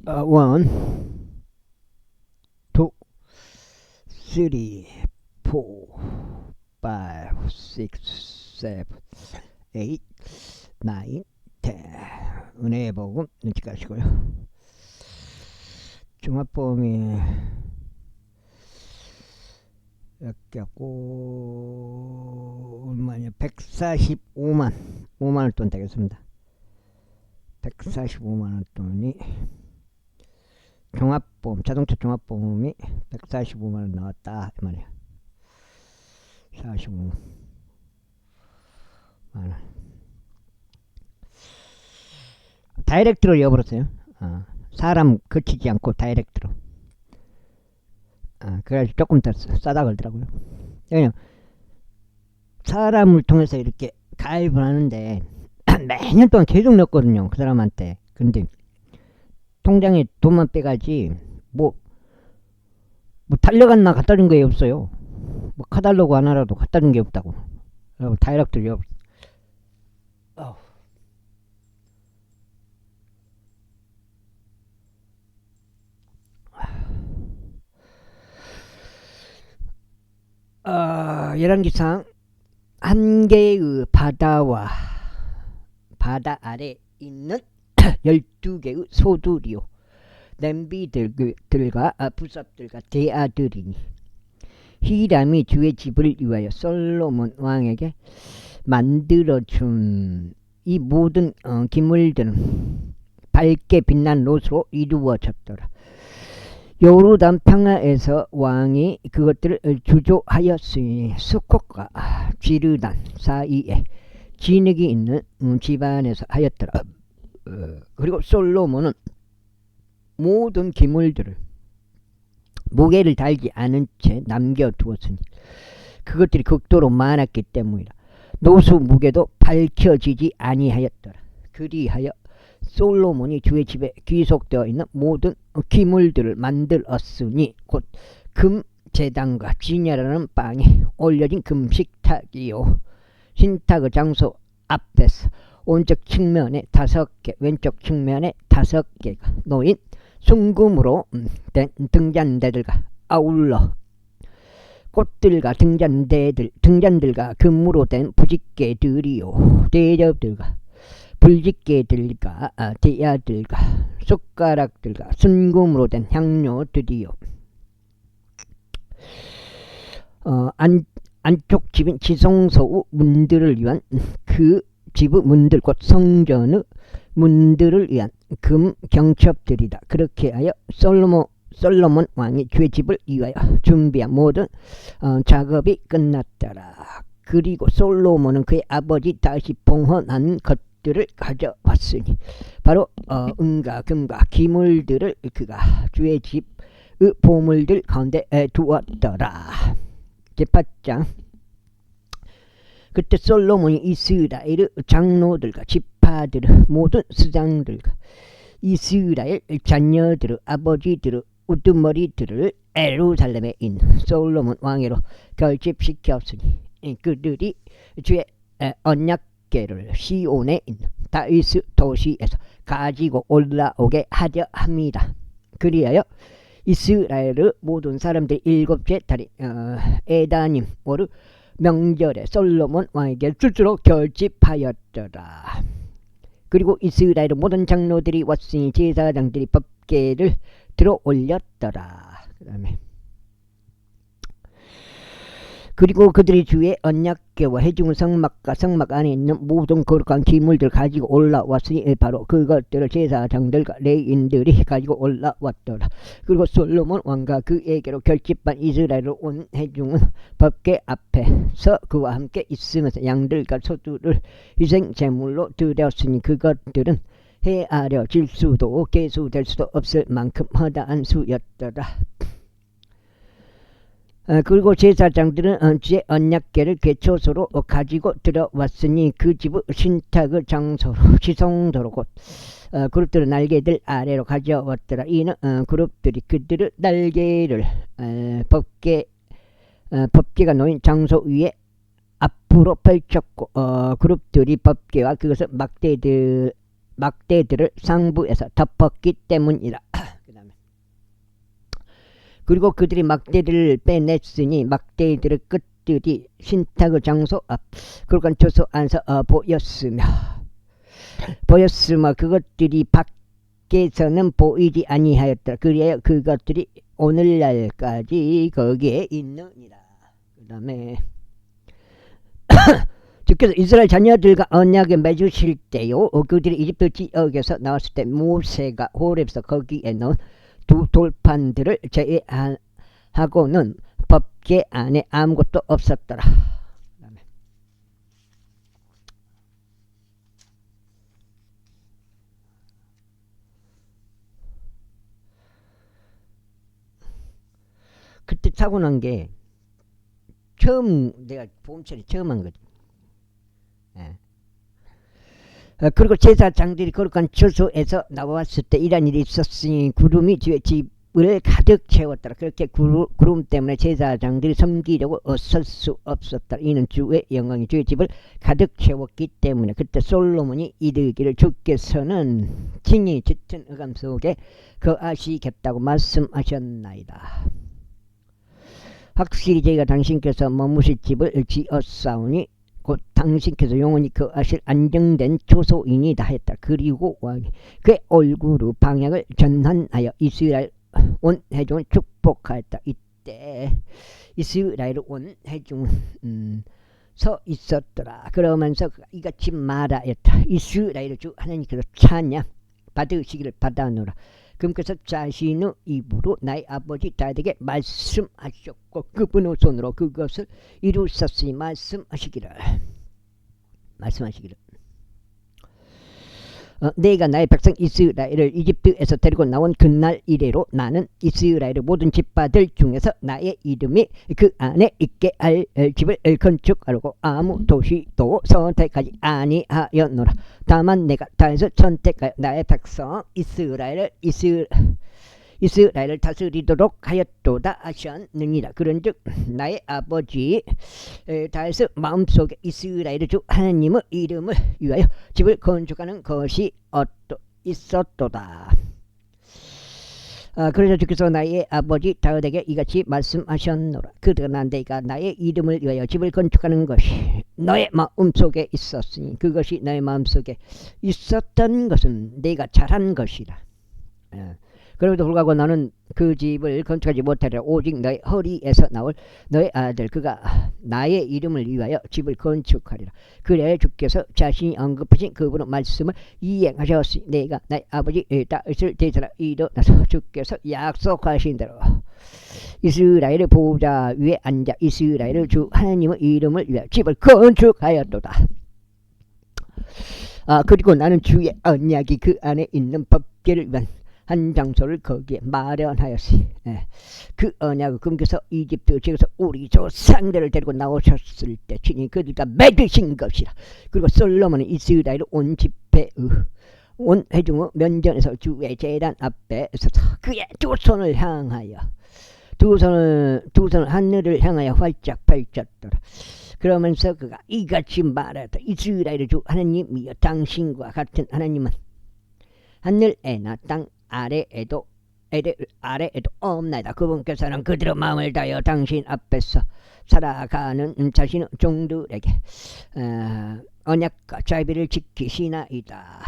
1, 2, 3, 4, 5, 6, 7, 8, 9, 10. 은혜의 복음 눈치 가시고요. 종합보험이 였고 얼마냐, 5만원 돈 되겠습니다. 145만원 돈이 종합보험, 자동차 종합보험이 145만원 나왔다 이 말이야. 45만원. 다이렉트로 이어버렸어요. 사람 거치지 않고 다이렉트로. 그래가지고 조금 더 싸다 걸더라고요. 왜냐면 사람을 통해서 이렇게 가입을 하는데 매년 동안 계속 넣었거든요, 그 사람한테. 근데 통장에 돈만 빼가지 뭐 달려갔나 갖다 준 게 없어요. 뭐 카달로그 하나라도 갖다 준 게 없다고. 여러분 다이렉트로 열왕기상 한 개의 바다와 바다 아래 있는 12개의 소들이요, 냄비들과 부섭들과 대아들이니 히람이 주의 집을 위하여 솔로몬 왕에게 만들어준 이 모든 기물들은 밝게 빛난 롯으로 이루어졌더라. 요르단 평야에서 왕이 그것들을 주조하였으니 수컷과 지르단 사이에 진흙이 있는 집안에서 하였더라. 그리고 솔로몬은 모든 기물들을 무게를 달지 않은 채 남겨두었으니 그것들이 극도로 많았기 때문이라. 노수 무게도 밝혀지지 아니하였더라. 그리하여 솔로몬이 주의 집에 귀속되어 있는 모든 기물들을 만들었으니 곧 금 제단과 진야라는 빵에 올려진 금 식탁이요, 신탁의 장소 앞에서 오른쪽 측면에 5개, 왼쪽 측면에 5개가 놓인 순금으로 된 등잔대들과 아울러 꽃들과 등잔들과 금으로 된 부직개들이요, 대접들과 불직개들과 대야들과 숟가락들과 순금으로 된 향료들이요, 안쪽 집인 지성소의 문들을 위한 그 집의 문들, 곧 성전의 문들을 위한 금 경첩들이다. 그렇게 하여 솔로몬 왕이 주의 집을 위하여 준비한 모든 작업이 끝났더라. 그리고 솔로몬은 그의 아버지 다시 봉헌한 것들을 가져왔으니 바로 은과 금과 기물들을 그가 주의 집의 보물들 가운데 두었더라. 제8장. 그때 솔로몬이 이스라엘 장로들과 지파들의 모든 수장들과 이스라엘 자녀들의 아버지들의 우두머리들을 예루살렘에 있는 솔로몬 왕위로 결집시켰으니 그들이 주의 언약궤를 시온에 있는 다윗 도시에서 가지고 올라오게 하려 합니다. 그리하여 이스라엘의 모든 사람들이 7째 달인 에다님 월의 명절에 솔로몬 왕에게 스스로 결집하였더라. 그리고 이스라엘의 모든 장로들이 왔으니 제사장들이 법궤를 들어 올렸더라. 그리고 그들이 주의 언약궤와 해중 성막과 성막 안에 있는 모든 거룩한 기물들을 가지고 올라왔으니 바로 그것들을 제사장들과 레인들이 가지고 올라왔더라. 그리고 솔로몬 왕과 그에게로 결집한 이스라엘로 온 해중은 법궤 앞에서 그와 함께 있으면서 양들과 소들을 희생제물로 드렸으니 그것들은 헤아려질 수도 계수될 수도 없을 만큼 허다한 수였더라. 그리고 제사장들은 주의 언약궤를 궤초소로 가지고 들어왔으니 그 집의 신탁의 장소로 지성소로 곧 그룹들의 날개들 아래로 가져왔더라. 이는 그룹들이 그들의 날개를 법궤가 놓인 장소 위에 앞으로 펼쳤고 그룹들이 법궤와 그것을 막대들을 상부에서 덮었기 때문이라. 그리고 그들이 막대들을 빼냈으니 막대들의 끝들이 신탁의 장소 앞 그러니까 조소 안서 보였으며 그것들이 밖에서는 보이지 아니하였더라. 그래야 그것들이 오늘날까지 거기에 있느니라. 그 다음에 주께서 이스라엘 자녀들과 언약을 맺으실 때요 그들이 이집트 지역에서 나왔을 때 모세가 호렙에서 거기에 넣은 두 돌판들을 제외하고는 법궤 안에 아무것도 없었더라. 그다음에 그때 사고 난 게 처음 내가 보험처리 처음 한 거지. 예. 그리고 제사장들이 거룩한 처소에서 나왔을 때 이런 일이 있었으니 구름이 주의 집을 가득 채웠더라. 그렇게 구름 때문에 제사장들이 섬기려고 어설 수 없었다. 이는 주의 영광이 주의 집을 가득 채웠기 때문에 그때 솔로몬이 이르기를 주께서는 징이 짙은 의감 속에 거하시겠다고 말씀하셨나이다. 확실히 저희가 당신께서 머무실 집을 지었사오니 곧 당신께서 영원히 거하실 안정된 초소인이다 했다. 그리고 왕이 그의 얼굴의 방향을 전환하여 이스라엘 온 회중을 축복하였다. 이때 이스라엘 온 회중은 서 있었더라. 그러면서 이같이 말하였다. 이스라엘 주 하나님께서 찬양 받으시기를 바라노라. 그러면서 자신의 입으로 나의 아버지 다윗에게 말씀하셨고 그분의 손으로 그것을 이루셨으니 말씀하시기를 내가 나의 백성 이스라엘을 이집트에서 데리고 나온 그날 이래로 나는 이스라엘의 모든 집파들 중에서 나의 이름이 그 안에 있게 할 집을 건축하려고 아무 도시도 선택하지 아니하였노라. 다만 내가 다윗을 선택하여 나의 백성 이스라엘을 다스리도록 하였도다 하셨느니라. 그런즉 나의 아버지 다윗의 마음속에 이스라엘의 주 하나님의 이름을 위하여 집을 건축하는 것이 있었도다. 그래서 주께서 나의 아버지 다윗에게 이같이 말씀하셨노라. 그러나 내가 나의 이름을 위하여 집을 건축하는 것이 너의 마음속에 있었으니 그것이 너의 마음속에 있었던 것은 내가 잘한 것이라. 그럼에도 불구하고 나는 그 집을 건축하지 못하리라. 오직 너의 허리에서 나올 너의 아들 그가 나의 이름을 위하여 집을 건축하리라. 그래 주께서 자신이 언급하신 그분의 말씀을 이행하셨으니 내가 나의 아버지 다윗을 대신하여 일어나서 주께서 약속하신 대로 이스라엘의 보좌 위에 앉아 이스라엘의 주 하나님의 이름을 위하여 집을 건축하였도다. 그리고 나는 주의 언약이 그 안에 있는 법궤를 위한 한 장소를 거기에 마련하였으니 그 언약을 금께서 이집트 지역에서 우리 조상들을 데리고 나오셨을 때 친히 그들과 맺으신 것이라. 그리고 솔로몬은 이스라엘 온 집회의 온 회중의 면전에서 주의 제단 앞에 서서 그의 두 손을 향하여 두 손을 하늘을 향하여 활짝 펼쳤더라. 그러면서 그가 이같이 말하였다. 이스라엘의 주 하나님이여 당신과 같은 하나님은 하늘에나 땅 아래에도 없나이다. 그분께서는 그들의 마음을 다하여 당신 앞에서 살아가는 자신의 종들에게 언약과 자비를 지키시나이다.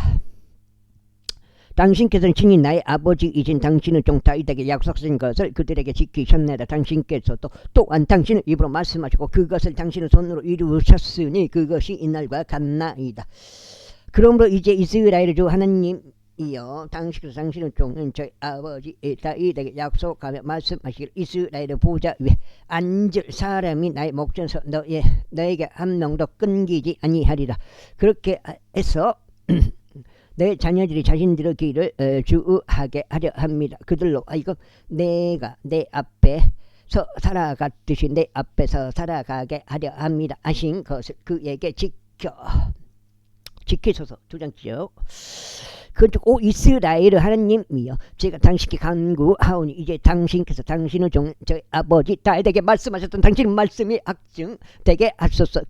당신께서는 친히 나의 아버지이신 당신의 종 다윗에게 약속하신 것을 그들에게 지키셨나이다. 당신께서도 또한 당신의 입으로 말씀하시고 그것을 당신의 손으로 이루셨으니 그것이 이날과 같나이다. 그러므로 이제 이스라엘의 주 하나님이여 당신께서 당신의 종은 저희 아버지 다윗에게 약속하며 말씀하시기를 이스라엘의 보좌 위에 앉을 사람이 나의 목전에서 너에게 한 명도 끊기지 아니하리라. 그렇게 해서 내 자녀들이 자신들의 길을 주하게 하려 합니다. 그들로 하여금 내가 내 앞에서 살아갔듯이 내 앞에서 살아가게 하려 합니다. 하신 것을 그에게 지키소서. 두 장치요. 그쪽 오 이스라엘 하나님이여 제가 당신께 간구하오니 이제 당신께서 당신의 종 저희 아버지 다윗에게 말씀하셨던 당신의 말씀이 확증되게 하소서.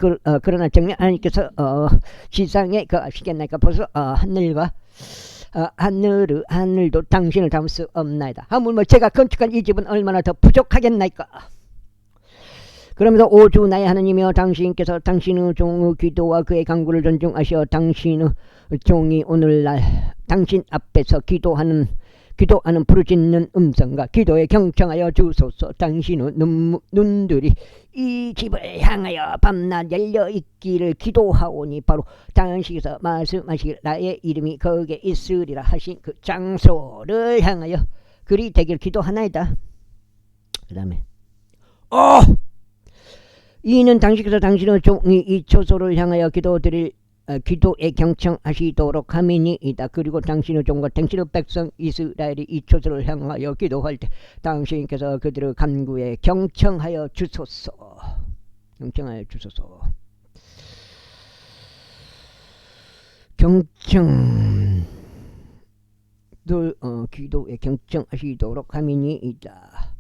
그러나 정녕 하나님께서 지상에 거하시겠나이까. 벌써 하늘도 당신을 담을 수 없나이다. 하물며 제가 건축한 이 집은 얼마나 더 부족하겠나이까. 그러면서 오주 나의 하느님이여 당신께서 당신의 종의 기도와 그의 간구를 존중하시어 당신의 종이 오늘날 당신 앞에서 기도하는 부르짖는 음성과 기도에 경청하여 주소서. 당신의 눈들이 이 집을 향하여 밤낮 열려있기를 기도하오니 바로 당신께서 말씀하시길 나의 이름이 거기에 있으리라 하신 그 장소를 향하여 그리 되길 기도하나이다. 그 다음에 이는 당신께서 당신의 종이 이 초소를 향하여 기도에 경청하시도록 함이니이다. 그리고 당신의 종과 당신의 백성 이스라엘이 이 초소를 향하여 기도할 때 당신께서 그들의 간구에 경청하여 주소서. 경청하여 주소서. 기도에 경청하시도록 함이니이다.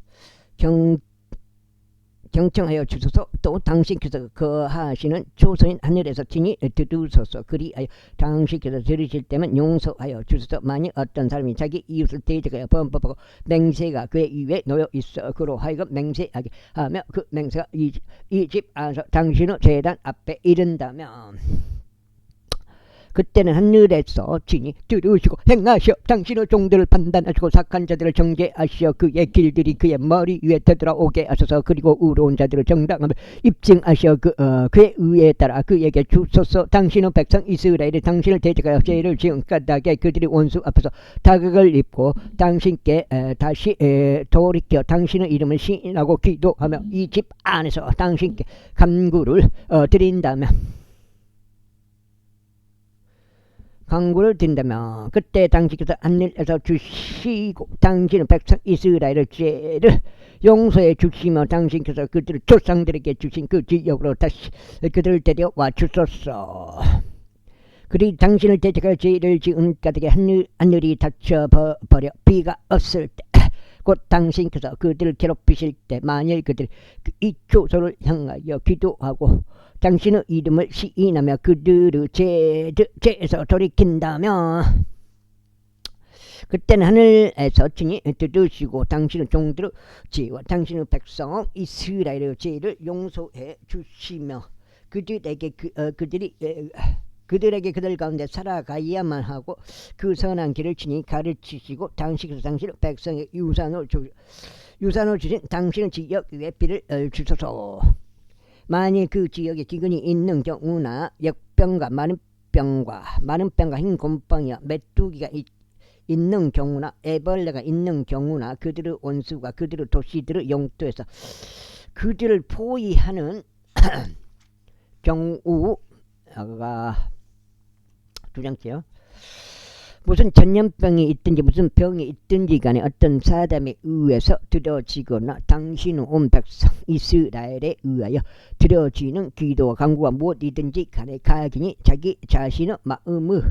경청하여 주소서. 또 당신께서 거하시는 초소인 하늘에서 친히 들으소서. 그리하여 당신께서 들으실 때면 용서하여 주소서. 만일 어떤 사람이 자기 이웃을 대적하여 범법하고 맹세가 그의 입에 놓여 있어 그로 하여금 맹세하게 하며 그 맹세가 이 집 안에서 당신의 제단 앞에 이른다면 그때는 하늘에서 친히 들으시고 행하시어 당신의 종들을 판단하시고 착한 자들을 정죄하시어 그의 길들이 그의 머리 위에 되돌아오게 하소서. 그리고 의로운 자들을 정당함을 입증하시어 그의 의에 따라 그에게 주소서. 당신의 백성 이스라엘이 당신을 대적하여 죄를 지은 까닭에 그들이 원수 앞에서 타격을 입고 당신께 다시 돌이켜 당신의 이름을 시인하고 기도하며 이 집 안에서 당신께 간구를 드린다면 그때 당신께서 하늘에서 주시고 당신의 백성 이스라엘의 죄를 용서해 주시며 당신께서 그들의 조상들에게 주신 그 지역으로 다시 그들을 데려와 주소서. 그리 당신을 대적하여 죄를 지은 까닭에 하늘이 닫혀버려 비가 없을 때 곧 당신께서 그들을 괴롭히실 때 만일 그들이 이 초소를 향하여 기도하고 당신의 이름을 시인하며 그들의 죄에서 돌이킨다면 그때는 하늘에서 친히 들으시고 당신의 종들의 죄와 당신의 백성 이스라엘의 죄를 용서해 주시며 그들에게 그들 가운데 살아가야만 하고 그 선한 길을 친히 가르치시고 당신께서 당신의 백성의 유산을 주신 당신의 지역 위에 비를 주소서. 만일 그 지역에 기근이 있는 경우나 역병과 많은 병과 흰 곰팡이와 메뚜기가 있는 경우나 애벌레가 있는 경우나 그들의 원수가 그들의 도시들의 영토에서 그들을 포위하는 경우가 두 장째요. 무슨 전염병이 있든지 무슨 병이 있든지 간에 어떤 사람에 의해서 들어지거나 당신의 온 백성 이스라엘에 의하여 들어지는 기도와 간구가 무엇이든지 간에 각인이 자기 자신의 마음의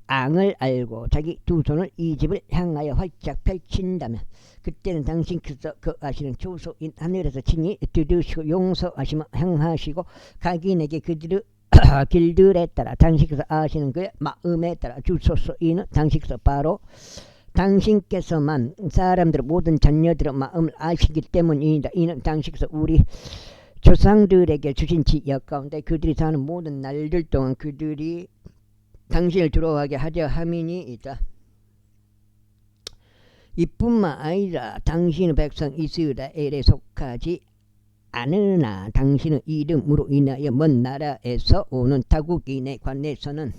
재앙을 알고 자기 두 손을 이 집을 향하여 활짝 펼친다면 그때는 당신께서 거하시는 초소인 하늘에서 친히 들으시고 용서하시며 행하시고 각인에게 그들의 길들에 따라 당신께서 아시는 그의 마음에 따라 주소서. 이는 당신께서 바로 당신께서만 사람들의 모든 자녀들의 마음을 아시기 때문이다. 이는 당신께서 우리 조상들에게 주신 지역 가운데 그들이 사는 모든 날들 동안 그들이 당신을 두려워하게 하려 함이니이다. 이뿐만 아니라 당신의 백성 이스라엘에 속하지 않으나 당신의 이름으로 인하여 먼 나라에서 오는 타국인의 관에서는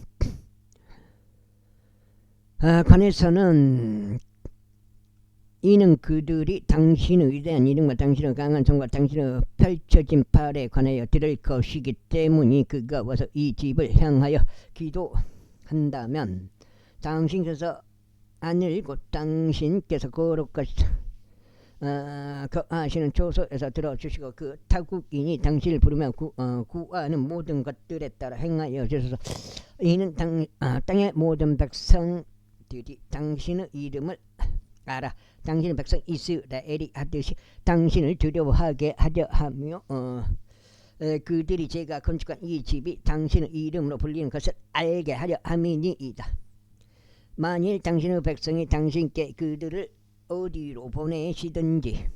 이는 그들이 당신의 위대한 이름과 당신의 강한 손과 당신의 펼쳐진 팔에 관하여 들을 것이기 때문이 그가 와서 이 집을 향하여 기도한다면 당신께서 하늘 곧 당신께서 거하시는 초소에서 들어주시고 그 타국인이 당신을 부르며 구하는 모든 것들에 따라 행하여 주소서. 이는 땅의 모든 백성들이 당신의 이름을 알아 당신의 백성 이스라엘이 하듯이 당신을 두려워하게 하려 하며 그들이 제가 건축한 이 집이 당신의 이름으로 불리는 것을 알게 하려 함이니이다. 만일 당신의 백성이 당신께 그들을 어디로 보내시든지,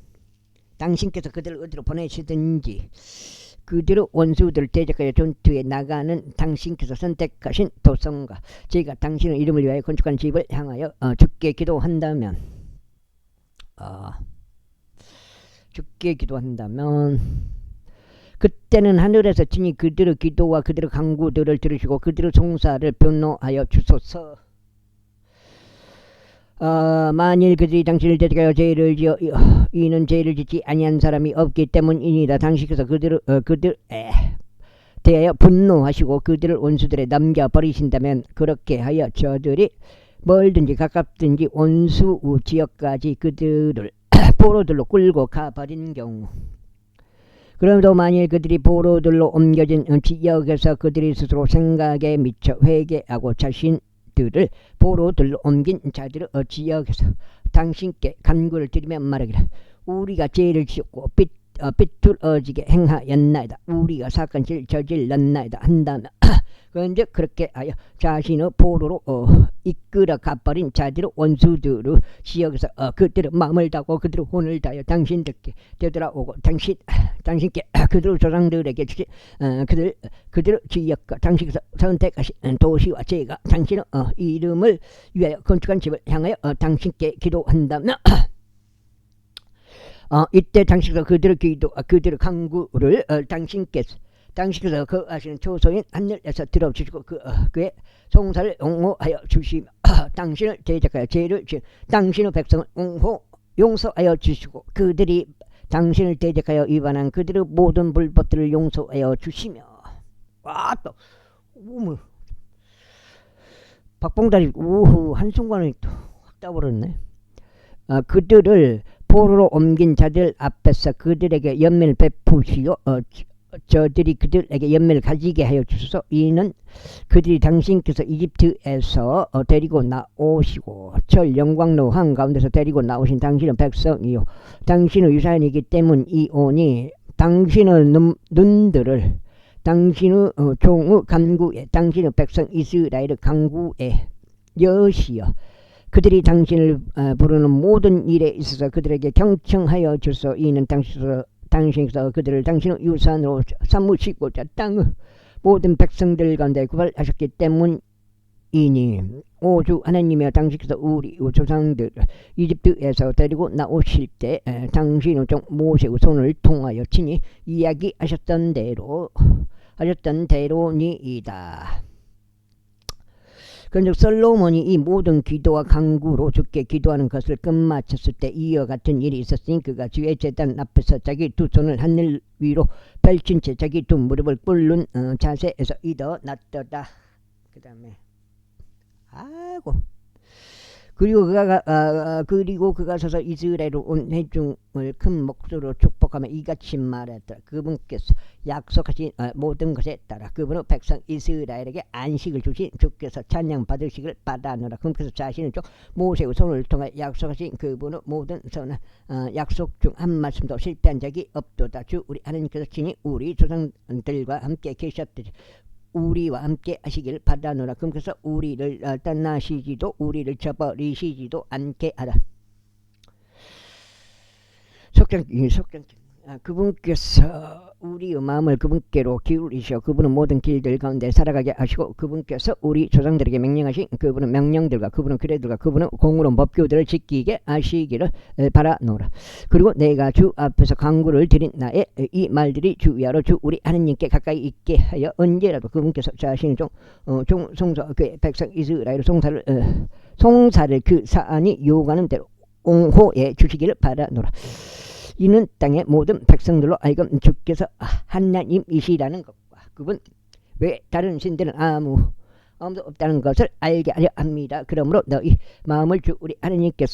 당신께서 그들을 어디로 보내시든지, 그들의 원수들을 대적하여 전투에 나가는 당신께서 선택하신 도성과 제가 당신의 이름을 위하여 건축한 집을 향하여 주께 기도한다면, 그때는 하늘에서 친히 그들의 기도와 그들의 간구들을 들으시고 그들의 송사를 변호하여 주소서. 만일 그들이 당신을 대적하여 죄를 지어 이는 죄를 짓지 아니한 사람이 없기 때문이니이다. 당신께서 그들에 대하여 분노하시고 그들을 원수들에 남겨버리신다면 그렇게 하여 저들이 멀든지 가깝든지 원수 지역까지 그들을 포로들로 끌고 가버린 경우, 그럼에도 만일 그들이 포로들로 옮겨진 지역에서 그들이 스스로 생각에 미쳐 회개하고 자신들을 포로들로 옮긴 자들의 지역에서 당신께 간구를 드리며 말하기를, 우리가 죄를 지었고 삐뚤어지게 행하였나이다. 우리가 사건을 저질렀나이다 한다면 그런데 그렇게 하여 자신의 포로로 이끌어 가버린 자들의 원수들의 지역에서 그들의 마음을 다하고 그들의 혼을 다하여 당신들께 되돌아오고 당신께 그들의 조상들에게 주신 그들의 지역과 당신께서 선택하신 도시와 제가 당신의 이름을 위하여 건축한 집을 향하여 당신께 기도한다면 이때 당신께서 그들의 그들의 간구를 당신께서 그 하시는 초소인 하늘에서 들어주시고 그의 송사를 옹호하여 주시며 당신을 대적하여 죄를 지은 당신의 백성을 용서하여 주시고 그들이 당신을 대적하여 위반한 그들의 모든 불법들을 용서하여 주시며, 또 박봉다리 한순간에 또 확 따버렸네. 그들을 포로로 옮긴 자들 앞에서 그들에게 연민을 베푸시어 저들이 그들에게 연민을 가지게 하여 주소서. 이는 그들이 당신께서 이집트에서 데리고 나오시고 절 영광로 한가운데서 데리고 나오신 당신의 백성이요 당신의 유산이기 때문이오니, 당신의 눈들을 당신의 종의 간구에 당신의 백성 이스라엘의 간구에 여시어 그들이 당신을 부르는 모든 일에 있어서 그들에게 경청하여 주소. 이는 당신께서 그들을 당신의 유산으로 삼으시고자 땅의 모든 백성들 가운데 구별하셨기 때문이니, 오주 하나님이여 당신께서 우리 조상들을 이집트에서 데리고 나오실 때 당신의 종 모세의 손을 통하여 친히 이야기하셨던 대로니이다. 그런즉 솔로몬이 이 모든 기도와 간구로 주께 기도하는 것을 끝마쳤을 때 이와 같은 일이 있었으니 그가 주의 제단 앞에서 자기 두 손을 하늘 위로 펼친 채 자기 두 무릎을 꿇는 자세에서 일어났더라. 그 다음에 그리고 그가 서서 이스라엘로 온 회중을 큰 목소리로 축복하며 이같이 말했더라. 그분께서 약속하신 모든 것에 따라 그분의 백성 이스라엘에게 안식을 주신 주께서 찬양 받으시기를 바라노라. 그분께서 자신의 종 모세의 손을 통해 약속하신 그분의 모든 선한 약속 중 한 말씀도 실패한 적이 없도다. 주 우리 하나님께서 친히 우리 조상들과 함께 계셨듯이 우리와 함께 하시길 바라노라. 그분께서 우리를 떠나시지도 우리를 저버리시지도 않게 하라. 속장 그분께서 우리의 마음을 그분께로 기울이시어 그분의 모든 길들 가운데 살아가게 하시고 그분께서 우리 조상들에게 명령하신 그분의 명령들과 그분의 규례들과 그분의 공의로운 법규들을 지키게 하시기를 바라노라. 그리고 내가 주 앞에서 간구를 드린 나의 이 말들이 주 위하로 주 우리 하느님께 가까이 있게 하여 언제라도 그분께서 자신의 송사 그의 백성 이스라엘 송사를 그 사안이 요구하는 대로 옹호해 주시기를 바라노라. 이는 땅의 모든 백성들로 하여금 주께서 하나님이시라는 것과 그분 외 다른 신들은 아무도 없다는 것을 알게 하려 합니다. 그러므로 너희 마음을 주 우리 하나님께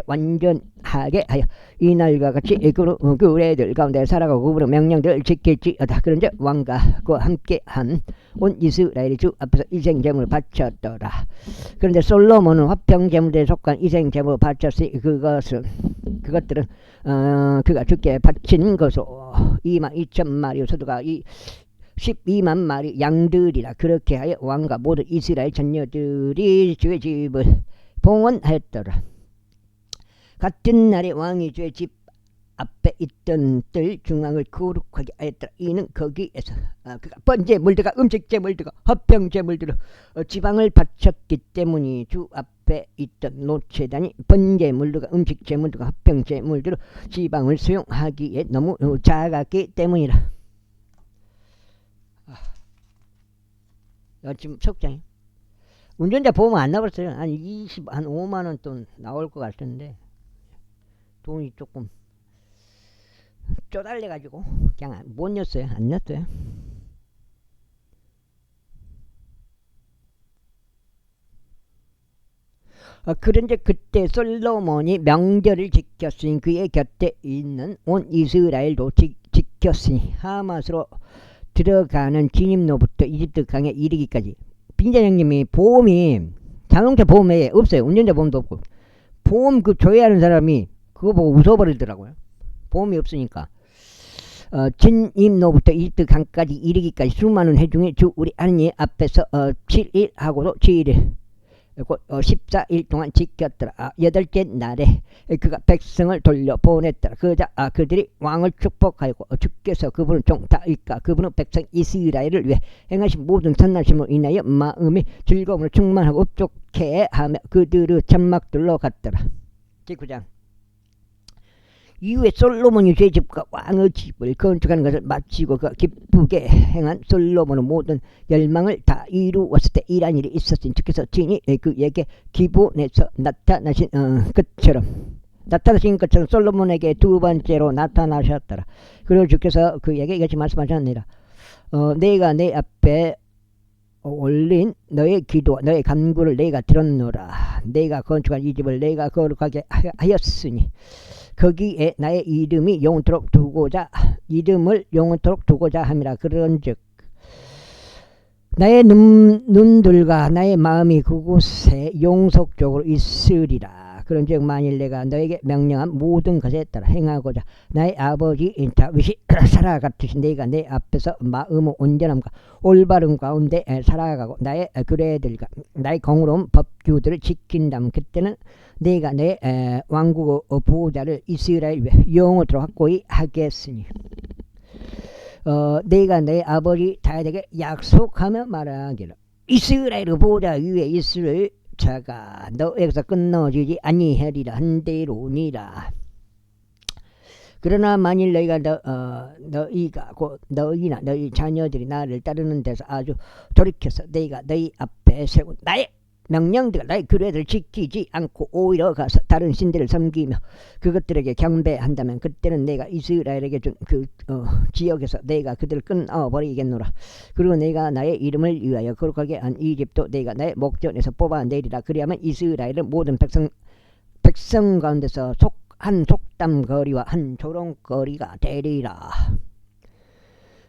완전하게 하여 이날과 같이 그 규례들 가운데 살아가고 그분의 명령들을 지킬지어다. 그런즉 왕과 그와 함께한 온 이스라엘이 주 앞에서 이생제물을 바쳤더라. 그런데 솔로몬은 화평제물에 속한 이생제물을 바쳤으니 그것들은 그가 주께 바친 것으로 22,000마리 소두가 이 12만 마리 양들이라. 그렇게 하여 왕과 모든 이스라엘 전녀들이 주의 집을 봉헌하였더라. 같은 날에 왕이 주의 집 앞에 있던 뜰 중앙을 거룩하게 하였더라. 이는 거기에서 그가 번제물들과 음식제물들과 화평제물들로 지방을 바쳤기 때문이. 주 앞에 있던 노제단이 번제물들과 음식제물들과 화평제물들로 지방을 수용하기에 너무 작았기 때문이라. 지금 석장이 운전자 보험은 안 나왔어요. 한 5만원 돈 나올 것 같은데 돈이 조금 쪼달려가지고 그냥 못 냈어요. 안 냈어요. 그런데 그때 솔로몬이 명절을 지켰으니 그의 곁에 있는 온 이스라엘도 지켰으니 하맛으로 들어가는 진입로부터 이집트 강에 이르기까지. 빈자장님이 보험이 자동차 보험에 없어요. 운전자 보험도 없고. 보험 그 조회하는 사람이 그거 보고 웃어버리더라고요. 보험이 없으니까. 진입로부터 이집트 강까지 이르기까지 수많은 해 중에 주 우리 하느님 앞에서 7일 하고도 7일 14일 동안 지켰더라. 8째 날에 그가 백성을 돌려보냈더라. 그러자 그들이 왕을 축복하고 주께서 그분은 종다일까 그분은 백성 이스라엘을 위해 행하신 모든 선하심으로 인하여 마음이 즐거움으로 충만하고 흡족해 하며 그들의 장막들로 갔더라. 제9장. 이후에 솔로몬이 주의 집과 왕의 집을 건축하는 것을 마치고 그가 기쁘게 행한 솔로몬의 모든 열망을 다 이루었을 때 이러한 일이 있었으니 주께서 친히 그에게 기본에서 나타나신 것처럼 솔로몬에게 두 번째로 나타나셨더라. 그리고 주께서 그에게 이같이 말씀하셨느니라. 내가 내 앞에 올린 너의 기도와 너의 간구를 내가 들었노라. 내가 건축한 이 집을 내가 거룩하게 하였으니 거기에 나의 이름을 영원토록 두고자 함이라. 그런즉 나의 눈들과 나의 마음이 그곳에 영속적으로 있으리라. 그런즉 만일 내가 너에게 명령한 모든 것에 따라 행하고자 나의 아버지 다윗이 살아갔듯이 내가 내 앞에서 마음의 온전함과 올바름 가운데 살아가고 나의 규례들과 나의 공의로운 법규들을 지킨다면 그때는 내가 내 왕국의 보호자를 이스라엘 위에 영원토록 확고히 하겠으니 내가 내 아버지 다윗에게 약속하며 말하기를 이스라엘의 보호자 위에 있을 자가 너에게서 끊어지지 아니하리라 한대로니라. 그러나 만일 너희가 너희가 곧 너희나 너희 자녀들이 나를 따르는 데서 아주 돌이켜서 너희가 너희 앞에 세운 나의 명령들과 나의 규례들을 지키지 않고 오히려 가서 다른 신들을 섬기며 그것들에게 경배한다면 그때는 내가 이스라엘에게 준 그 지역에서 내가 그들을 끊어버리겠노라. 그리고 내가 나의 이름을 위하여 거룩하게 한 이집도 내가 나의 목전에서 뽑아내리라. 그리하면 이스라엘은 모든 백성 가운데서 한 속담거리와 한 조롱거리가 되리라.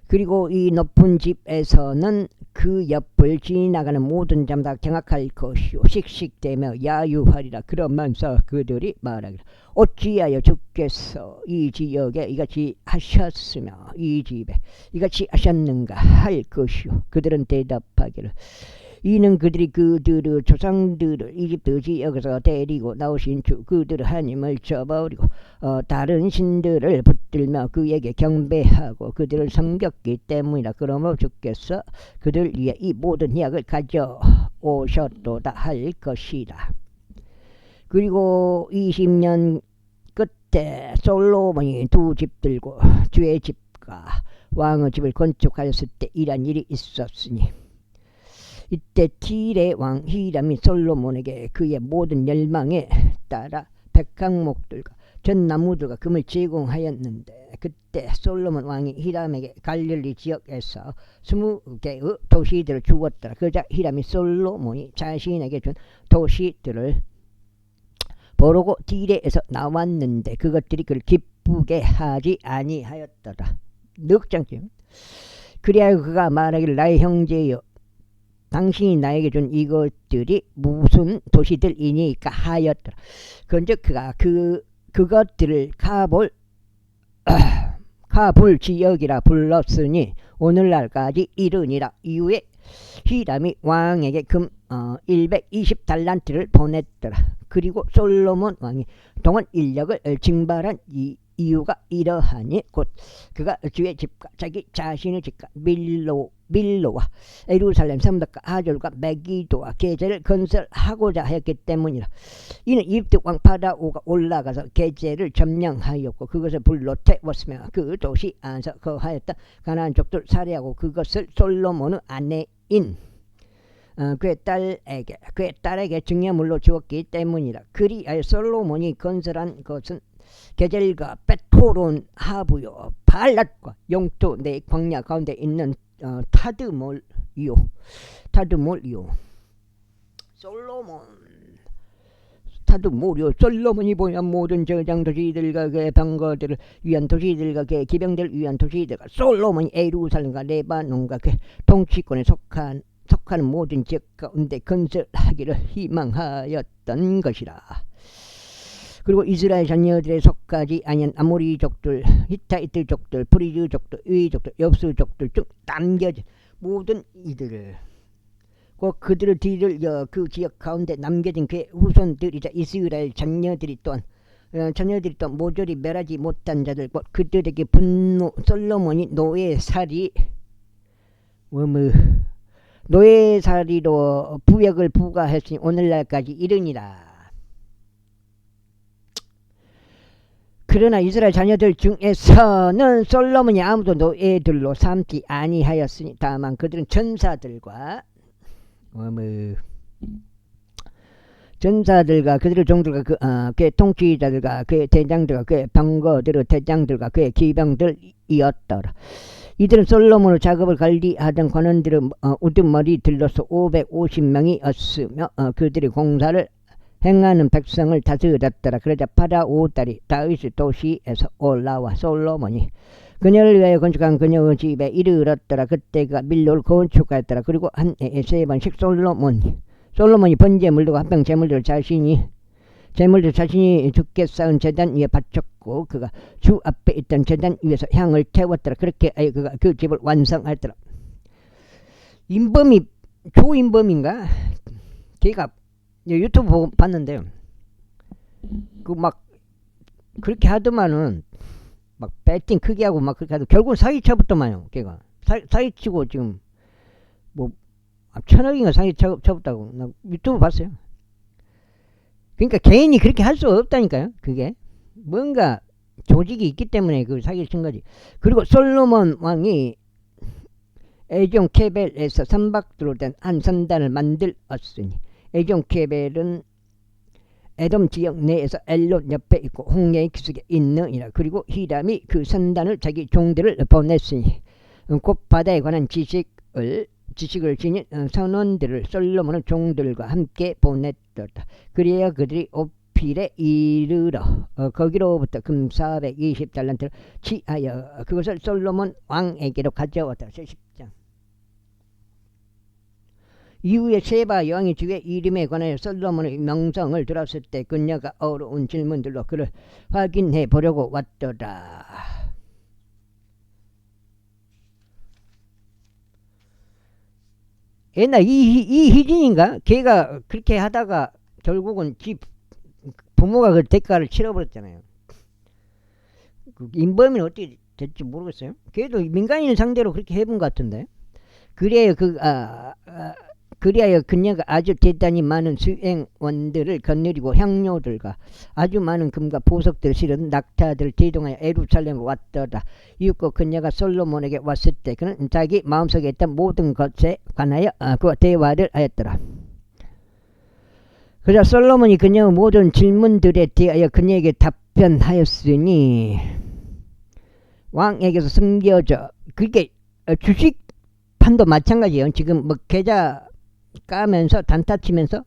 그리고 이 높은 집에서는 그 옆을 지나가는 모든 자마다 경악할 것이요 씩씩대며 야유하리라. 그러면서 그들이 말하기를 어찌하여 주께서 이 지역에 이같이 하셨으며 이 집에 이같이 하셨는가 할 것이요. 그들은 대답하기를 이는 그들이 그들의 조상들을 이집트 지역에서 데리고 나오신 주 그들의 하나님을 저버리고 다른 신들을 붙들며 그에게 경배하고 그들을 섬겼기 때문이라. 그러므로 주께서 그들 위해 이 모든 희약을 가져오셨도다 할 것이다. 그리고 20년 끝에 솔로몬이 두 집들고 주의 집과 왕의 집을 건축하였을 때 이러한 일이 있었으니 이때 틸의 왕 히람이 솔로몬에게 그의 모든 열망에 따라 백항목들과 전나무들과 금을 제공하였는데 그때 솔로몬 왕이 히람에게 갈릴리 지역에서 20개의 도시들을 주었더라. 그러자 히람이 솔로몬이 자신에게 준 도시들을 보르고 딜에서 나왔는데 그것들이 그를 기쁘게 하지 아니하였더라. 넉장쯤. 그리하여 그가 말하기를 나의 형제여 당신이 나에게 준 이것들이 무슨 도시들이니까 하였더라. 그런즉 그가 그것들을 가불 지역이라 불렀으니 오늘날까지 이르니라. 이후에 히람이 왕에게 금 120달란트를 보냈더라. 그리고 솔로몬 왕이 동원 인력을 징발한 이유가 이러하니 곧 그가 주의 집과 자기 자신의 집과 밀로와 예루살렘 성벽과 하졸과 메기도와 게제를 건설하고자 하였기 때문이라. 이는 이집트 왕 파라오가 올라가서 게제를 점령하였고 그것을 불로 태웠으며 그 도시 안에서 거하였다. 가나안 족들 살해하고 그것을 솔로몬의 아내인 그의 딸에게 증여물로 주었기 때문이라. 그리하여 솔로몬이 건설한 것은 게젤과 벳호론 하부요 발랏과 용토 내 광야 가운데 있는 타드몰이요. 솔로몬이 보면 모든 저장 도시들과 그의 방거들을 위한 도시들과 그의 기병들을 위한 도시들과 솔로몬이 예루살렘과 레바논과 그의 통치권에 속하는 모든 지역 가운데 건설하기를 희망하였던 것이라. 그리고 이스라엘 자녀들의 속하지 아니한 아모리족들, 히타이트 족들, 브리즈 족들, 유이 족들, 엽수 족들 중 남겨진 모든 이들을 그들의 뒤를 그 지역 가운데 남겨진 그의 후손들이자 이스라엘 자녀들이 또한 모조리 멸하지 못한 자들 곧 그들에게 솔로몬이 노예살이로 부역을 부과했으니 오늘날까지 이르니라. 그러나 이스라엘 자녀들 중에서는 솔로몬이 아무도 노예들로 삼지 아니하였으니 다만 그들은 전사들과 그들의 종들과 그의 통치자들과 그의 대장들과 그의 방거들의 대장들과 그의 기병들이었더라. 이들은 솔로몬의 작업을 관리하던 관원들의 우두머리들로서 550명이었으며 그들이 공사를 행하는 백성을 다스렸더라. 그러자 파라오 딸이 다윗의 도시에서 올라와 솔로몬이 그녀를 위하여 건축한 그녀의 집에 이르렀더라. 그때가 밀로를 건축하였더라. 그리고 한 해에 3번씩 솔로몬이 번제물들과 합병 제물들을 자신이 두께 쌓은 제단 위에 바쳤고 그가 주 앞에 있던 제단 위에서 향을 태웠더라. 그렇게 그가 그 집을 완성하였더라. 조인범인가? 걔가 유튜브 보고 봤는데요. 그렇게 하더만은 막 배팅 크게 하고 막 그렇게 하도 결국은 사기쳐봤더만요. 걔가 사기치고 지금 뭐 1,000억인가 사기쳐봤다고 나 유튜브 봤어요. 그러니까 개인이 그렇게 할 수 없다니까요. 그게 뭔가 조직이 있기 때문에 그 사기를 친 거지. 그리고 솔로몬 왕이 에종 케벨에서 선박들로 된 한 선단을 만들었으니 에종 케벨은 에돔 지역 내에서 엘롯 옆에 있고 홍해의 기슭에 있느니라. 그리고 히람이 그 선단을 자기 종들을 보냈으니 곧 바다에 관한 지식을 지닌 선원들을 솔로몬의 종들과 함께 보냈더라. 그래야 그들이 오필에 이르러 거기로부터 금 420달란트를 취하여 그것을 솔로몬 왕에게로 가져왔다. 10장. 이후에 세바 여왕이 주의 이름에 관하여 솔로몬의 명성을 들었을 때 그녀가 어려운 질문들로 그를 확인해 보려고 왔더라. 옛날 이 희진인가? 걔가 그렇게 하다가 결국은 부모가 그 대가를 치러버렸잖아요. 그 인범이는 어떻게 될지 모르겠어요. 걔도 민간인 상대로 그렇게 해본 것 같은데. 그리하여 그녀가 아주 대단히 많은 수행원들을 거느리고 향료들과 아주 많은 금과 보석들을 실은 낙타들을 대동하여 예루살렘으로 왔더라. 이윽고 그녀가 솔로몬에게 왔을 때 그는 자기 마음속에 있던 모든 것에 관하여 그와 대화를 하였더라. 그러자 솔로몬이 그녀의 모든 질문들에 대하여 그녀에게 답변하였으니 왕에게서 숨겨져. 그게 주식판도 마찬가지예요. 지금 뭐 계좌 까면서 단타 치면서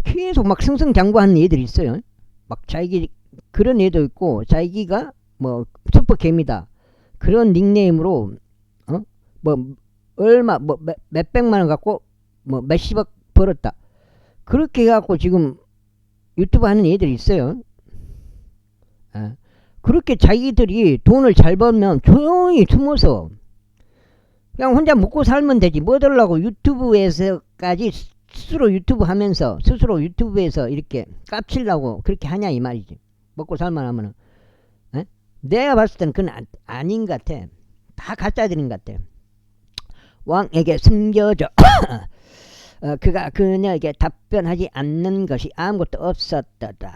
계속 막 승승장구하는 애들이 있어요. 막 자기 그런 애도 있고 자기가 뭐 슈퍼개미다 그런 닉네임으로 뭐 얼마 뭐 몇백만 원 갖고 뭐 몇십억 벌었다 그렇게 해갖고 지금 유튜브 하는 애들이 있어요. 그렇게 자기들이 돈을 잘 벌면 조용히 숨어서 그냥 혼자 먹고 살면 되지. 뭐 하려고 유튜브에서까지 스스로 유튜브 하면서 스스로 유튜브에서 이렇게 깝치려고 그렇게 하냐 이 말이지. 먹고 살만 하면은. 내가 봤을 때는 그건 아닌 것 같아. 다 가짜들인 것 같아. 왕에게 숨겨져 그가 그녀에게 답변하지 않는 것이 아무것도 없었더라.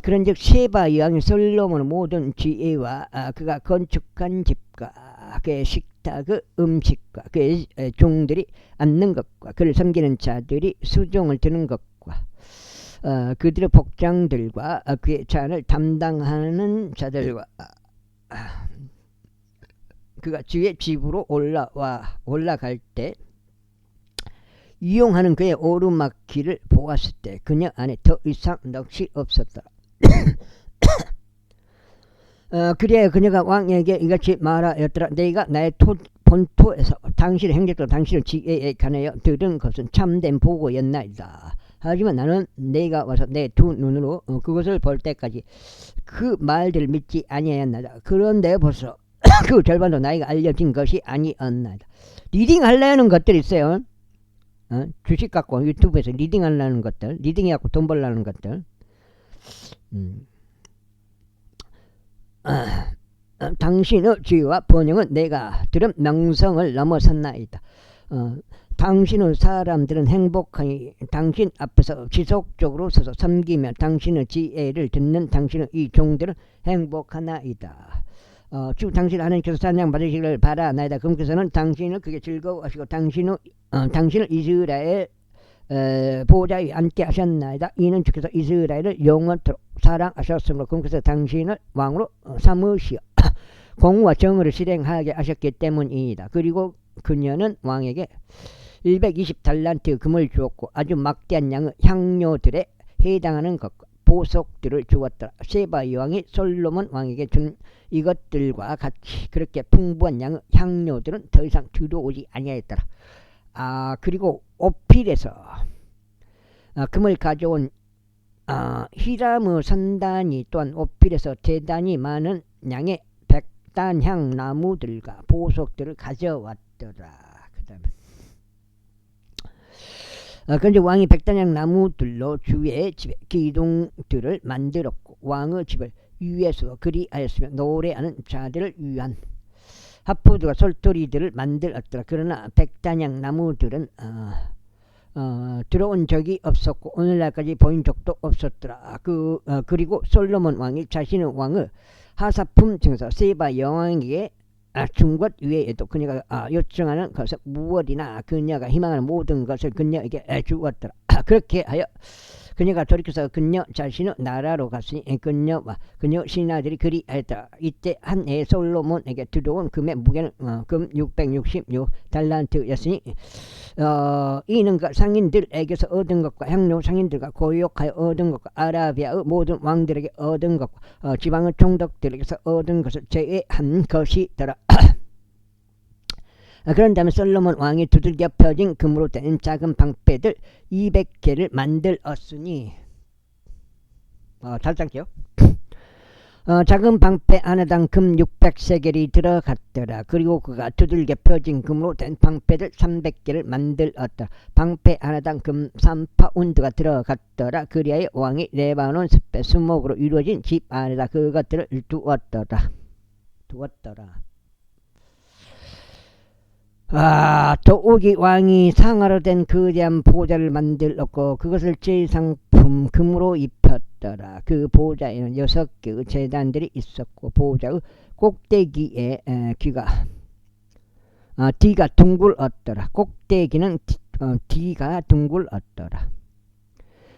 그런즉 셰바 여왕이 솔로몬의 모든 지혜와 그가 건축한 집과 그의 식탁 그 음식과 그의 종들이 앉는 것과 그를 섬기는 자들이 수종을 드는 것과 그들의 복장들과 그의 잔을 담당하는 자들과 그가 주의 집으로 올라갈 때 이용하는 그의 오르막길을 보았을 때 그녀 안에 더 이상 넋이 없었다. 그래야 그녀가 왕에게 이같이 말하였더라. 내가 나의 본토에서 당신의 행적과 당신의 지혜에 관하여 들은 것은 참된 보고였나이다. 하지만 나는 내가 와서 내 두 눈으로 그것을 볼 때까지 그 말들을 믿지 아니하였나이다. 그런데 벌써 그 절반도 나이가 알려진 것이 아니었나이다. 리딩 하려는 것들이 있어요. 주식 갖고 유튜브에서 리딩 하려는 것들, 리딩 해갖고 돈 벌려는 것들. 당신의 지혜와 번영은 내가 들은 명성을 넘어섰나이다. 당신의 사람들은 행복하니 당신 앞에서 지속적으로 서서 섬기며 당신의 지혜를 듣는 당신의 이 종들은 행복하나이다. 주 당신 하나님께서 찬양 받으시기를 바라나이다. 그분께서는 당신을 그게 즐거워하시고 당신을 이스라엘 보좌에 앉게 하셨나이다. 이는 주께서 이스라엘을 영원토록 사랑하셨으므로 그분께서 당신을 왕으로 삼으시어 공의와 정의를 실행하게 하셨기 때문이다. 그리고 그녀는 왕에게 120달란트 금을 주었고 아주 막대한 양의 향료들에 해당하는 것과 보석들을 주었더라. 셰바 여왕이 솔로몬 왕에게 준 이것들과 같이 그렇게 풍부한 양의 향료들은 더 이상 들어오지 아니하였더라. 그리고 오필에서 금을 가져온 히람의 선단이 또한 오필에서 대단히 많은 양의 백단향 나무들과 보석들을 가져왔더라. 그 다음에 그런데 왕이 백단향 나무들로 주의 집에 기둥들을 만들었고 왕의 집을 위에서 그리하였으며 노래하는 자들을 위한 하프들과 솔토리들을 만들었더라. 그러나 백단향 나무들은 들어온 적이 없었고 오늘날까지 보인 적도 없었더라. 그리고 솔로몬 왕이 자신의 왕을 하사품 중에서 세바 여왕에게 준 것 외에도 그녀가 요청하는 것은 무엇이나 그녀가 희망하는 모든 것을 그녀에게 주었더라. 그렇게 하여 그녀가 돌이켜서 그녀 자신의 나라로 갔으니 그녀와 그녀 신하들이 그리하였다. 이때 한 해 솔로몬에게 들어온 금의 무게는 금 666달란트였으니 이는 그 상인들에게서 얻은 것과 향료 상인들과 고욕하여 얻은 것과 아라비아의 모든 왕들에게 얻은 것과 지방의 총독들에게서 얻은 것을 제외한 것이더라. 그런 다음에 솔로몬 왕이 두들겨 펴진 금으로 된 작은 방패들 200개를 만들었으니 잘 짧게요. 작은 방패 하나당 금 600세겔이 들어갔더라. 그리고 그가 두들겨 펴진 금으로 된 방패들 300개를 만들었다. 방패 하나당 금 3파운드가 들어갔더라. 그리하여 왕이 레바논 숲의 수목으로 이루어진 집 안에다 그것들을 두었더라. 도우기 왕이 상아로 된 거대한 보좌를 만들었고 그것을 제상품 금으로 입혔더라. 그 보좌에는 6개의 제단들이 있었고 보좌의 꼭대기에 D가 둥글었더라. 꼭대기는 D가 둥글었더라.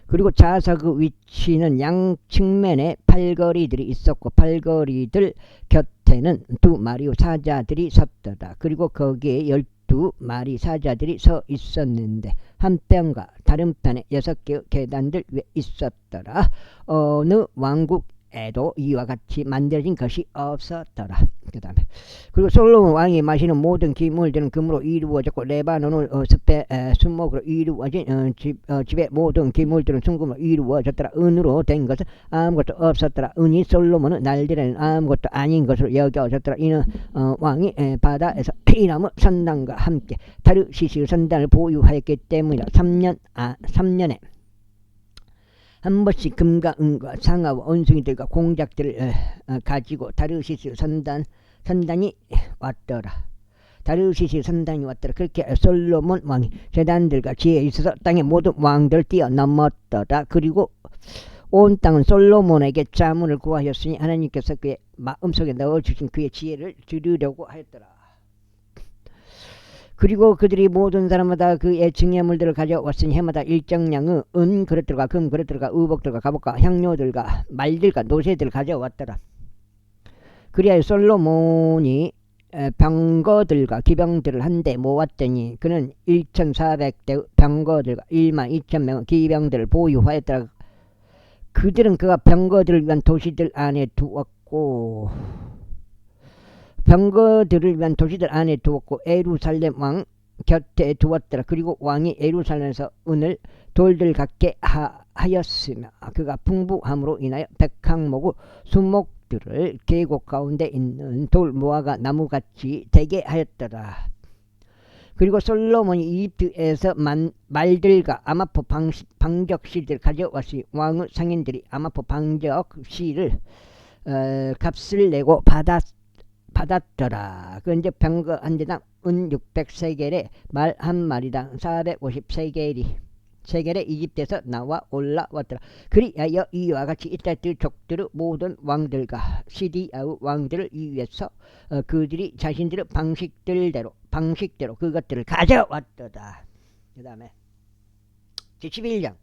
그리고 좌석의 위치는 양 측면에 팔걸이들이 있었고 팔걸이들 곁에는 2마리의 사자들이 섰더라. 그리고 거기에 12마리 사자들이 서 있었는데 한 편과 다른 편에 6개의 계단들 위에 있었더라. 어느 왕국 때에도 이와 같이 만들어진 것이 없었더라. 그 다음에 그리고 솔로몬 왕이 마시는 모든 기물들은 금으로 이루어졌고 레바논을 순목으로 이루어진 집의 모든 기물들은 순금으로 이루어졌더라. 은으로 된 것은 아무것도 없었더라. 은이 솔로몬은 날들에는 아무것도 아닌 것으로 여겨졌더라. 이는 왕이 바다에서 이나무 선단과 함께 타르시스 선단을 보유하였기 때문이라. 3년에 한 번씩 금과 은과 상아와 원숭이들과 공작들을 가지고 타르시스 선단이 왔더라. 다르시스 선단이 왔더라. 그렇게 솔로몬 왕이 재단들과 지혜에 있어서 땅의 모든 왕들을 뛰어넘었더라. 그리고 온 땅은 솔로몬에게 자문을 구하였으니 하나님께서 그의 마음속에 넣어주신 그의 지혜를 들으려고 하였더라. 그리고 그들이 모든 사람마다 그의 증여물들을 가져왔으니 해마다 일정량의 은 그릇들과 금 그릇들과 의복들과 갑옷과 향료들과 말들과 노새들을 가져왔더라. 그리하여 솔로몬이 병거들과 기병들을 한데 모았더니 그는 1400대 병거들과 12,000명의 기병들을 보유하였더라. 그들은 그가 병거들을 위한 도시들 안에 두었고 에루살렘 왕 곁에 두었더라. 그리고 왕이 에루살렘에서 은을 돌들 갖게 하였으며 그가 풍부함으로 인하여 백항목의 수목들을 계곡 가운데 있는 돌 무화과 나무같이 되게 하였더라. 그리고 솔로몬이 이집트에서 말들과 아마포 방적실들을 가져왔으니 왕의 상인들이 아마포 방적실을 값을 내고 받았더라. 그 이제 병거 한 대당 은 600세겔에 말 한 마리당 450세겔이 이집트에서 나와 올라왔더라. 그리하여 이와 같이 이따들 족들의 모든 왕들과 시디아의 왕들을 위해서 그들이 자신들의 방식대로 그것들을 가져왔더라. 그 다음에 11장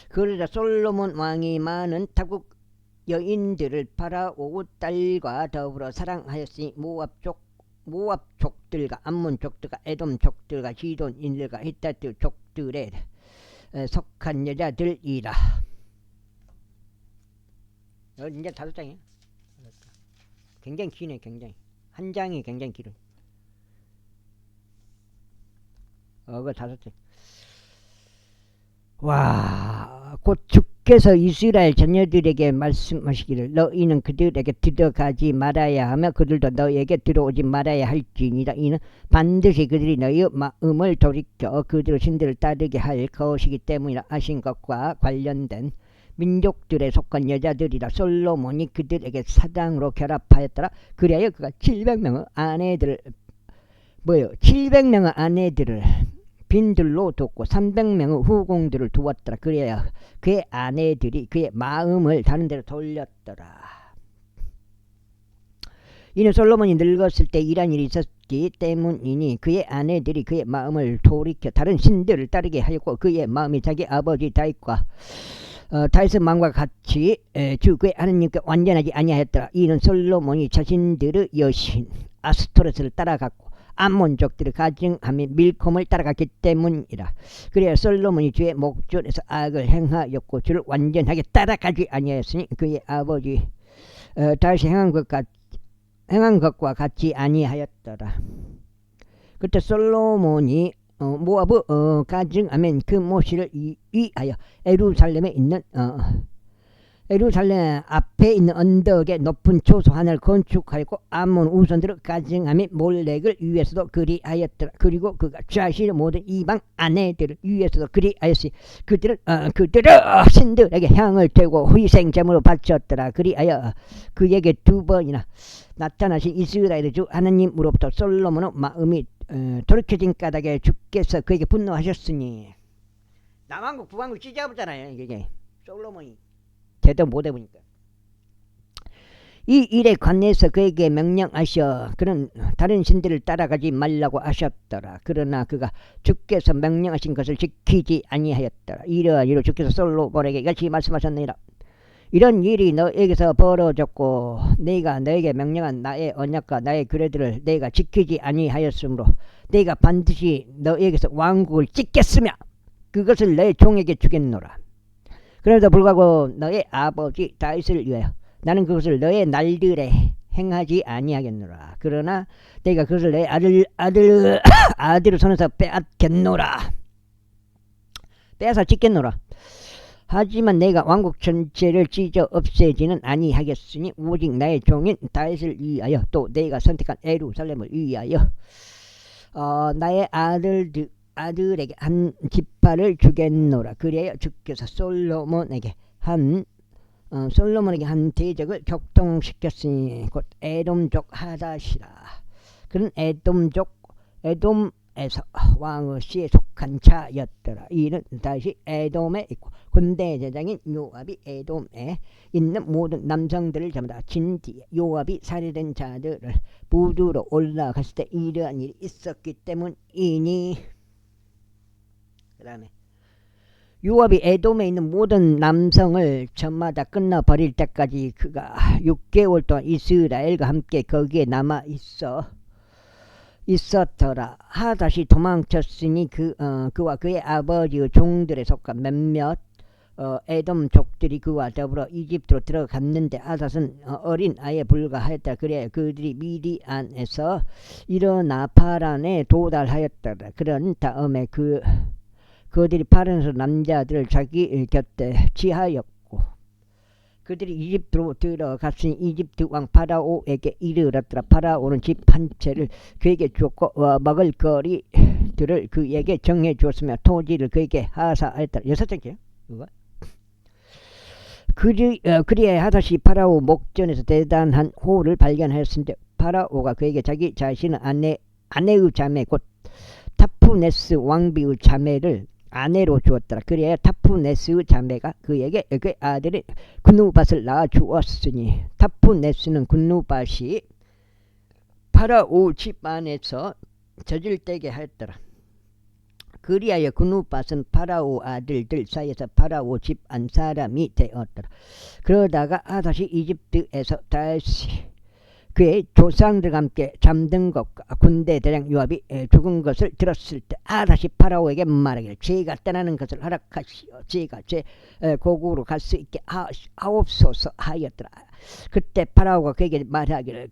그러자 솔로몬 왕이 많은 타국 여인들을 파라오 딸과 더불어 사랑하였으니 모압 족들과 암몬 족들과 에돔 족들과 시돈인들과 히타트 족들에 속한 여자들이라. 이제 5장이에요. 굉장히 기네. 굉장히 한 장이 굉장히 길어. 그거 5장. 와, 곧 주께서 이스라엘 자녀들에게 말씀하시기를 너희는 그들에게 들어가지 말아야 하며 그들도 너희에게 들어오지 말아야 할지니라. 이는 반드시 그들이 너희의 마음을 돌이켜 그들의 신들을 따르게 할 것이기 때문이라 하신 것과 관련된 민족들에 속한 여자들이라. 솔로몬이 그들에게 사랑으로 결합하였더라. 그래야 그가 700명의 아내들을 빈들로 뒀고 300명의 후궁들을 두었더라. 그래야 그의 아내들이 그의 마음을 다른 데로 돌렸더라. 이는 솔로몬이 늙었을 때 이런 일이 있었기 때문이니 그의 아내들이 그의 마음을 돌이켜 다른 신들을 따르게 하였고 그의 마음이 자기 아버지 다윗과 다윗의 마음과 같이 주 그의 하나님께 완전하지 아니하였더라. 이는 솔로몬이 자신들의 여신 아스토레스를 따라갔고 암몬족들을 가증하며 밀콤을 따라갔기 때문이라. 그래야 솔로몬이 주의 목전에서 악을 행하였고 주를 완전하게 따라가지 아니하였으니 그의 아버지 다윗이 행한 것과 같이 아니하였더라. 그때 솔로몬이 모압의 가증하면 그 모시를 위하여 에루살렘 앞에 있는 언덕에 높은 초소 하나를 건축하였고 암몬 우선들을 가증하며 몰렉을 위해서도 그리하였더라. 그리고 그가 자신의 모든 이방 아내들을 위해서도 그리하였으니 그들은 신들에게 향을 태우고 희생제물로 바쳤더라. 그리하여 그에게 2번이나 나타나신 이스라엘의 주 하나님으로부터 솔로몬의 마음이 돌이켜진 까닭에 주께서 그에게 분노하셨으니 남한국 북한국 찢어보잖아요. 이게 솔로몬이 제대로 못해보니까 이 일에 관해서 그에게 명령하셔 그는 다른 신들을 따라가지 말라고 하셨더라. 그러나 그가 주께서 명령하신 것을 지키지 아니하였더라. 이러한 이로 주께서 솔로몬에게 이같이 말씀하셨느니라. 이런 일이 너에게서 벌어졌고 내가 너에게 명령한 나의 언약과 나의 규례들을 내가 지키지 아니하였으므로 내가 반드시 너에게서 왕국을 찢겠으며 그것을 내 종에게 주겠노라. 그럼에도 불구하고 너의 아버지 다윗을 위하여 나는 그것을 너의 날들에 행하지 아니하겠노라. 그러나 내가 그것을 내 아들의 손에서 빼앗겠노라. 빼앗아 찍겠노라. 하지만 내가 왕국 전체를 찢어 없애지는 아니하겠으니 오직 나의 종인 다윗을 위하여 또 내가 선택한 예루살렘을 위하여 나의 아들에게 한 지파를 주겠노라. 그래야 주께서 솔로몬에게 한 대적을 격동시켰으니 곧 에돔족 하닷이라. 그는 에돔에서 왕의 속한 자였더라. 이는 다시 에돔에 있고 군대 제장인 요압이 에돔에 있는 모든 남성들을 잡아 진 뒤에 요압이 살해된 자들을 부두로 올라갔을 때 이러한 일이 있었기 때문이니. 그 다음에 요압이 에돔에 있는 모든 남성을 저마다 끝나버릴 때까지 그가 6개월 동안 이스라엘과 함께 거기에 남아 있었더라. 하닷이 도망쳤으니 그와 그의 아버지의 종들에 속한 몇몇 에돔족들이 그와 더불어 이집트로 들어갔는데 하닷은 어린 아이에 불과하였다. 그래 그들이 미디안에서 일어나 파란에 도달하였더라. 그런 다음에 그들이 파란에서 남자들을 자기 곁에 취하였고 그들이 이집트로 들어갔으니 이집트 왕 파라오에게 이르렀더라. 파라오는 집 한 채를 그에게 주었고 먹을 거리들을 그에게 정해 주었으며 토지를 그에게 하사하였더라. 6장째요 이거. 그리에 하닷이 파라오 목전에서 대단한 호를 발견하였는데 파라오가 그에게 자기 자신의 아내의 자매 곧 타푸네스 왕비의 자매를 아내로 주었더라. 그래야 타푸네스의 자매가 그에게 그 아들이 군누밧을 낳아 주었으니 타푸네스는 군누밧이 파라오 집안에서 젖을떼게 하였더라. 그리하여 군누밧은 파라오 아들들 사이에서 파라오 집안 사람이 되었더라. 그러다가 하닷이 이집트에서 다시 그의 조상들과 함께 잠든 것과 군대 대장 요압이 죽은 것을 들었을 때 하닷이 파라오에게 말하기를 제가 떠나는 것을 허락하시오. 제가 제 고국으로 갈 수 있게 하옵소서 하였더라. 그때 파라오가 그에게 말하기를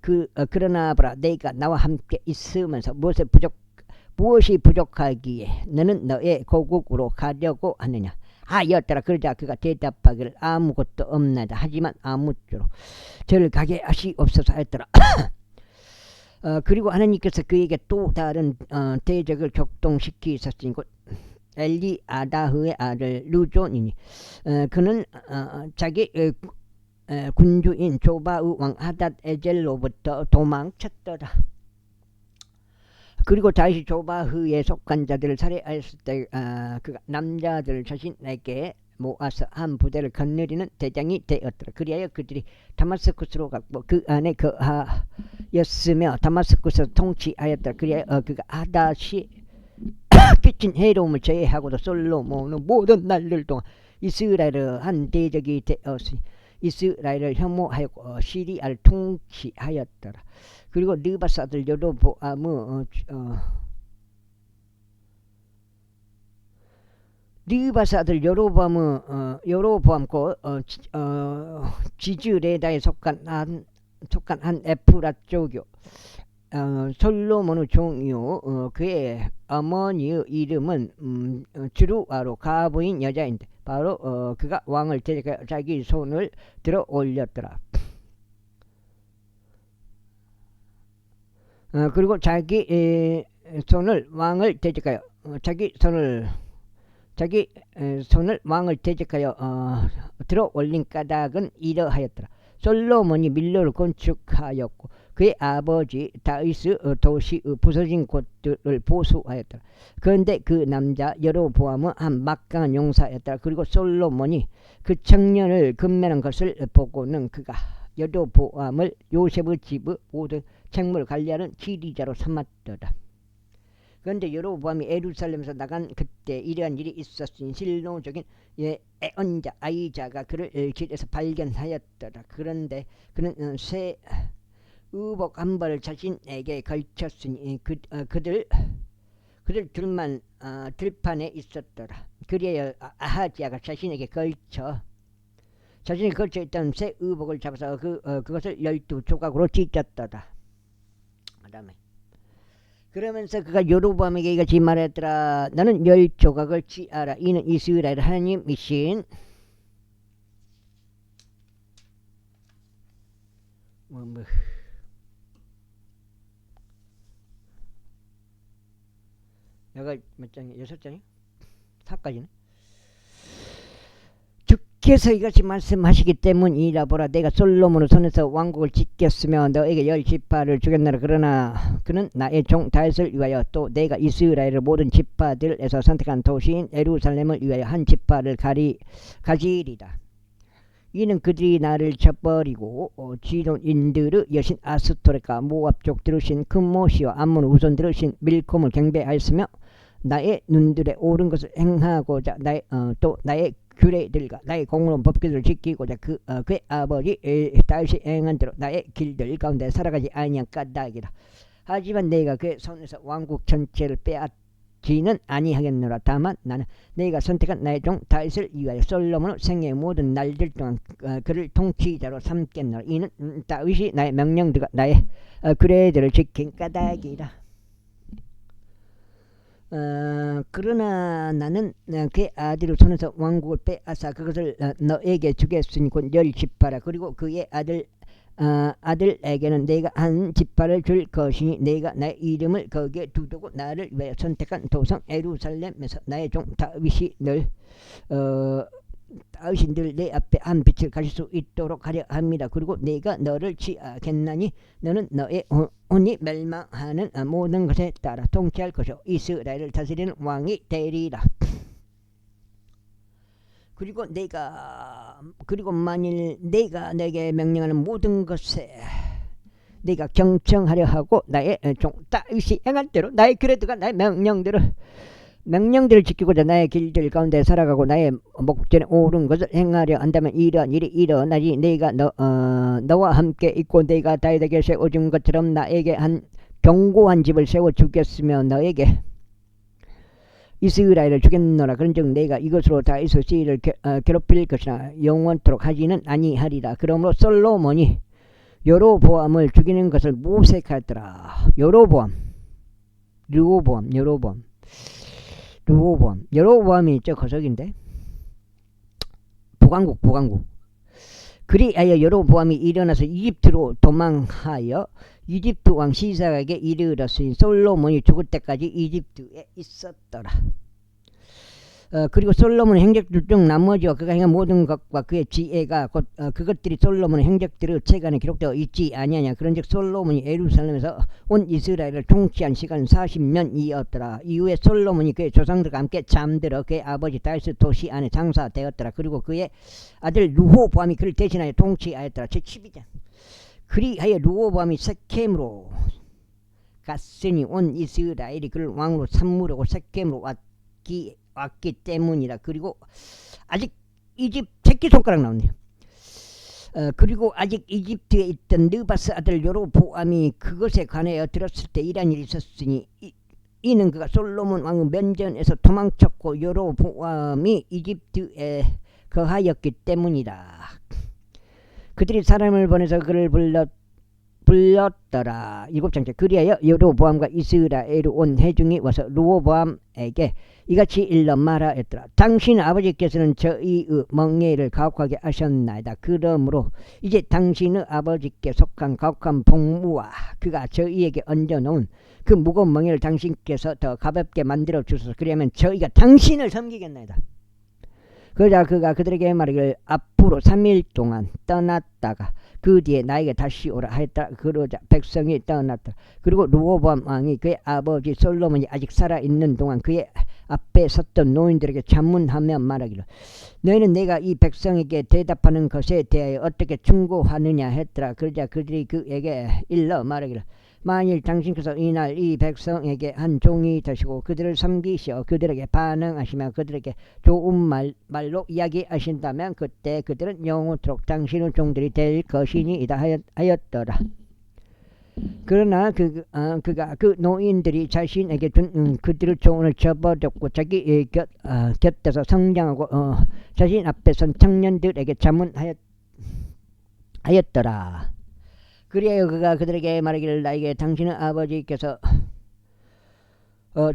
그러나 보라 내가 나와 함께 있으면서 무엇이 부족하기에 너는 너의 고국으로 가려고 하느냐 하였더라. 그러자 그가 대답하기를 아무것도 없나이다. 하지만 아무쪼록 저를 가게 하시옵소서 하였더라. 그리고 하나님께서 그에게 또 다른 대적을 격동시키셨으니 곧 엘리아다흐의 아들 루존이니 그는 자기 군주인 조바의 왕 하닷에젤로부터 도망쳤더라. 그리고 다시 조바흐에 속한 자들을 살해하였을 때 그가 남자들을 자신에게 모아서 한 부대를 거느리는 대장이 되었더라. 그리하여 그들이 다마스쿠스로 갔고 그 안에 거하였으며 다마스쿠스에서 통치하였더라. 그리하여 그가 하닷이 끼친 해로움을 제외하고도 솔로몬은 모든 날들 동안 이스라엘의 한 대적이 되었으니 이스라엘을 혐오하였고 시리아를 통치하였더라. 그리고 느바스 아들 여로보암의 여로보암 곧 지즈레다에 속한 한 에프라 족이요 솔로몬의 종이요 그의 어머니의 이름은 주루아로 가부인 여자인데 바로 그가 왕을 대적하여 자기 손을 들어 올렸더라. 그리고 자기 손을 왕을 대적하여 왕을 대적하여 들어 올린 까닭은 이러하였더라. 솔로몬이 밀로를 건축하였고 그의 아버지 다윗의 도시의 부서진 곳들을 보수하였더라. 그런데 그 남자 여로보암은 한 막강한 용사였더라. 그리고 솔로몬이 그 청년을 금매는 것을 보고는 그가 여로보암을 요셉의 집의 모든 책무를 관리하는 지리자로 삼았더라. 그런데 여로보암이 예루살렘에서 나간 그때 이러한 일이 있었으니 실로적인 애언자 아이자가 그를 길에서 발견하였더라. 그런데 그는 새 의복 한 벌을 자신에게 걸쳤으니 그들 둘만 들판에 있었더라. 그리하여 아하지야가 자신에게 걸쳐 있던 새 의복을 잡아서 그것을 12조각으로 찢었더라. 그다음에 그러면서 그가 여로보암에게 이같이 말했더라. 너는 10조각을 취하라. 이는 이스라엘 하나님이신 여가 몇 장이? 6장이? 4까지네. 주께서 이같이 말씀하시기 때문이라. 보라, 내가 솔로몬의 손에서 왕국을 짓겠으며 너에게 10지파를 주겠노라. 그러나 그는 나의 종 다윗을 위하여 또 내가 이스라엘의 모든 지파들에서 선택한 도시인 예루살렘을 위하여 한 지파를 가지리라. 이는 그들이 나를 쳐버리고 지돈인들의 여신 아스토레카, 모압족들의 신 금모시와 암몬 우손들의 신 밀콤을 경배하였으며 나의 눈들에 옳은 것을 행하고자 또 나의 규례들과 나의 공로한 법규들을 지키고자 그의 아버지 다윗이 행한 대로 나의 길들 가운데 살아가지 아니한 까닭이라. 하지만 내가 그의 손에서 왕국 전체를 빼앗지는 아니하겠노라. 다만 나는 내가 선택한 나의 종 다윗을 위하여 솔로몬의 생애의 모든 날들 동안 그를 통치자로 삼겠노라. 이는 다윗이 나의 명령들과 나의 규례들을 지킨 까닭이라. 그러나 나는 그의 아들의 손에서 왕국을 빼앗아 그것을 너에게 주겠으니 곧 10지파라. 그리고 그의 아들에게는 내가 한 지파를 줄 것이니 내가 나의 이름을 거기에 두두고 나를 위하여 선택한 도성 예루살렘에서 나의 종 다윗이 늘 내 앞에 한 빛을 가질 수 있도록 하려 합니다. 그리고 내가 너를 취하겠나니 너는 너의 혼이 멸망하는 모든 것에 따라 통치할 것이요 이스라엘을 다스리는 왕이 되리라. 그리고 만일 내가 내게 명령하는 모든 것에 내가 경청하려 하고 나의 종 다윗이 행한 대로 나의 규례들과 나의 명령들을 지키고자 나의 길들 가운데 살아가고 나의 목전에 옳은 것을 행하려 한다면 이러한 일이 일어나지. 내가 너와 함께 있고 내가 다윗에게 세워준 것처럼 나에게 한 견고한 집을 세워주겠으며 너에게 이스라엘을 주겠노라. 그런즉 내가 이것으로 다윗의 씨를 괴롭힐 것이나 영원토록 하지는 아니하리라. 그러므로 솔로몬이 여로보암을 죽이는 것을 모색하였더라. 여로보암이 저 거석인데 보강국. 그리하여 여로보암이 일어나서 이집트로 도망하여 이집트 왕 시삭에게 이르렀으니 솔로몬이 죽을 때까지 이집트에 있었더라. 그리고 솔로몬의 행적들 중 나머지와 그가 행한 모든 것과 그의 지혜가 곧 그것들이 솔로몬의 행적들의 책안에 기록되어 있지 아니하냐. 그런즉 솔로몬이 예루살렘에서 온 이스라엘을 통치한 시간 40년이었더라. 이후에 솔로몬이 그의 조상들과 함께 잠들어 그의 아버지 다윗의 도시 안에 장사되었더라. 그리고 그의 아들 르호보암이 그를 대신하여 통치하였더라. 제12장. 그리하여 르호보암이 세켐으로 갔으니 온 이스라엘이 그를 왕으로 삼으려고 세켐으로 왔기 때문이라. 그리고 아직 새끼손가락 나오네요. 그리고 아직 이집트에 있던 느바스 아들 여로보암이 그것에 관하여 들었을 때 이란 일이 있었으니 이는 그가 솔로몬 왕의 면전에서 도망쳤고 여로보암이 이집트에 거하였기 때문이다. 그들이 사람을 보내서 그를 불렀더라. 7장째. 그리하여 여로보암과 이스라엘의 온 회중이 와서 르호보암에게 이같이 일러 말하였더라. 당신 아버지께서는 저희의 멍에를 가혹하게 하셨나이다. 그러므로 이제 당신의 아버지께 속한 가혹한 복무와 그가 저희에게 얹어놓은 그 무거운 멍에를 당신께서 더 가볍게 만들어 주소서. 그러면 저희가 당신을 섬기겠나이다. 그러자 그가 그들에게 말하기를 앞으로 3일 동안 떠났다가 그 뒤에 나에게 다시 오라 하였다. 그러자 백성이 떠났다. 그리고 르호보암 왕이 그의 아버지 솔로몬이 아직 살아있는 동안 그의 앞에 섰던 노인들에게 자문하며 말하기를 너희는 내가 이 백성에게 대답하는 것에 대하여 어떻게 충고하느냐 했더라. 그러자 그들이 그에게 일러 말하기를 만일 당신께서 이날 이 백성에게 한 종이 되시고 그들을 섬기시어 그들에게 반응하시며 그들에게 좋은 말로 이야기하신다면 그때 그들은 영원토록 당신의 종들이 될 것이니이다 하였더라. 그러나 그 노인들이 자신에게 준 그들의 조언을 접어듣고 자기 곁에서 성장하고 자신 앞에 선 청년들에게 자문하였더라. 그리하여 그가 그들에게 말하기를 나에게 당신의 아버지께서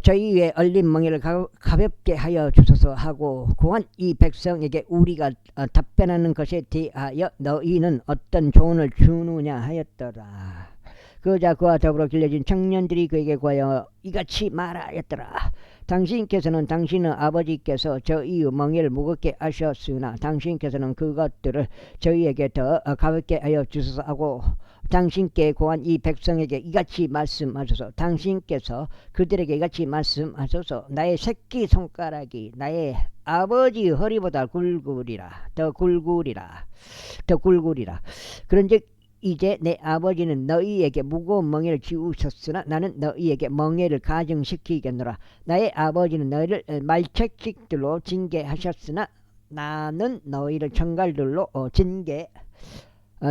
저희 위에 얼린 멍에를 가볍게 하여 주소서 하고 구한 이 백성에게 우리가 답변하는 것에 대하여 너희는 어떤 조언을 주느냐 하였더라. 그러자 그와 더불어 길러진 청년들이 그에게 구하여 이같이 말하였더라. 당신께서는 당신의 아버지께서 저희의 멍에를 무겁게 하셨으나 당신께서는 그것들을 저희에게 더 가볍게 하여 주소서 하고 당신께 구한 이 백성에게 이같이 말씀하소서. 당신께서 그들에게 이같이 말씀하소서. 나의 새끼손가락이 나의 아버지 허리보다 굵으리라. 더 굵으리라. 그런즉 이제 내 아버지는 너희에게 무거운 멍에를 지우셨으나 나는 너희에게 멍에를 가정시키겠노라. 나의 아버지는 너희를 말책식들로 징계하셨으나 나는 너희를 청갈들로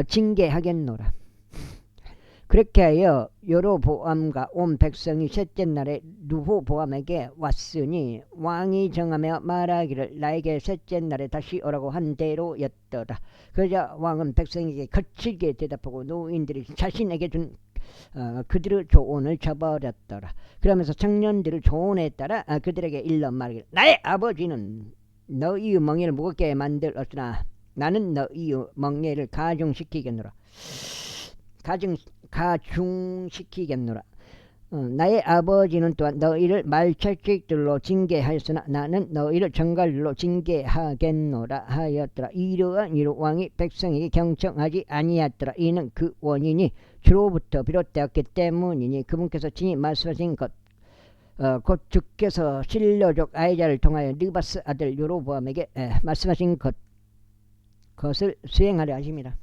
징계하겠노라. 그렇게 하여 여로보암과 온 백성이 셋째 날에 르호보암에게 왔으니 왕이 정하며 말하기를 나에게 셋째 날에 다시 오라고 한 대로였더라. 그러자 왕은 백성에게 거칠게 대답하고 노인들이 자신에게 준 그들의 조언을 저버렸더라. 그러면서 청년들의 조언에 따라 그들에게 일러 말하기를 나의 아버지는 너희의 멍에를 무겁게 만들었으나 나는 너희의 멍에를 가중시키겠노라. 나의 아버지는 또한 너희를 말책식들로 징계하였으나 나는 너희를 정갈로 징계하겠노라 하였더라. 이러한 이로 왕이 백성에게 경청하지 아니하였더라. 이는 그 원인이 주로부터 비롯되었기 때문이니 그분께서 친히 말씀하신 것 곧 주께서 실로족 아이자를 통하여 느바스 아들 여로보암에게 말씀하신 것을 수행하려 하십니다.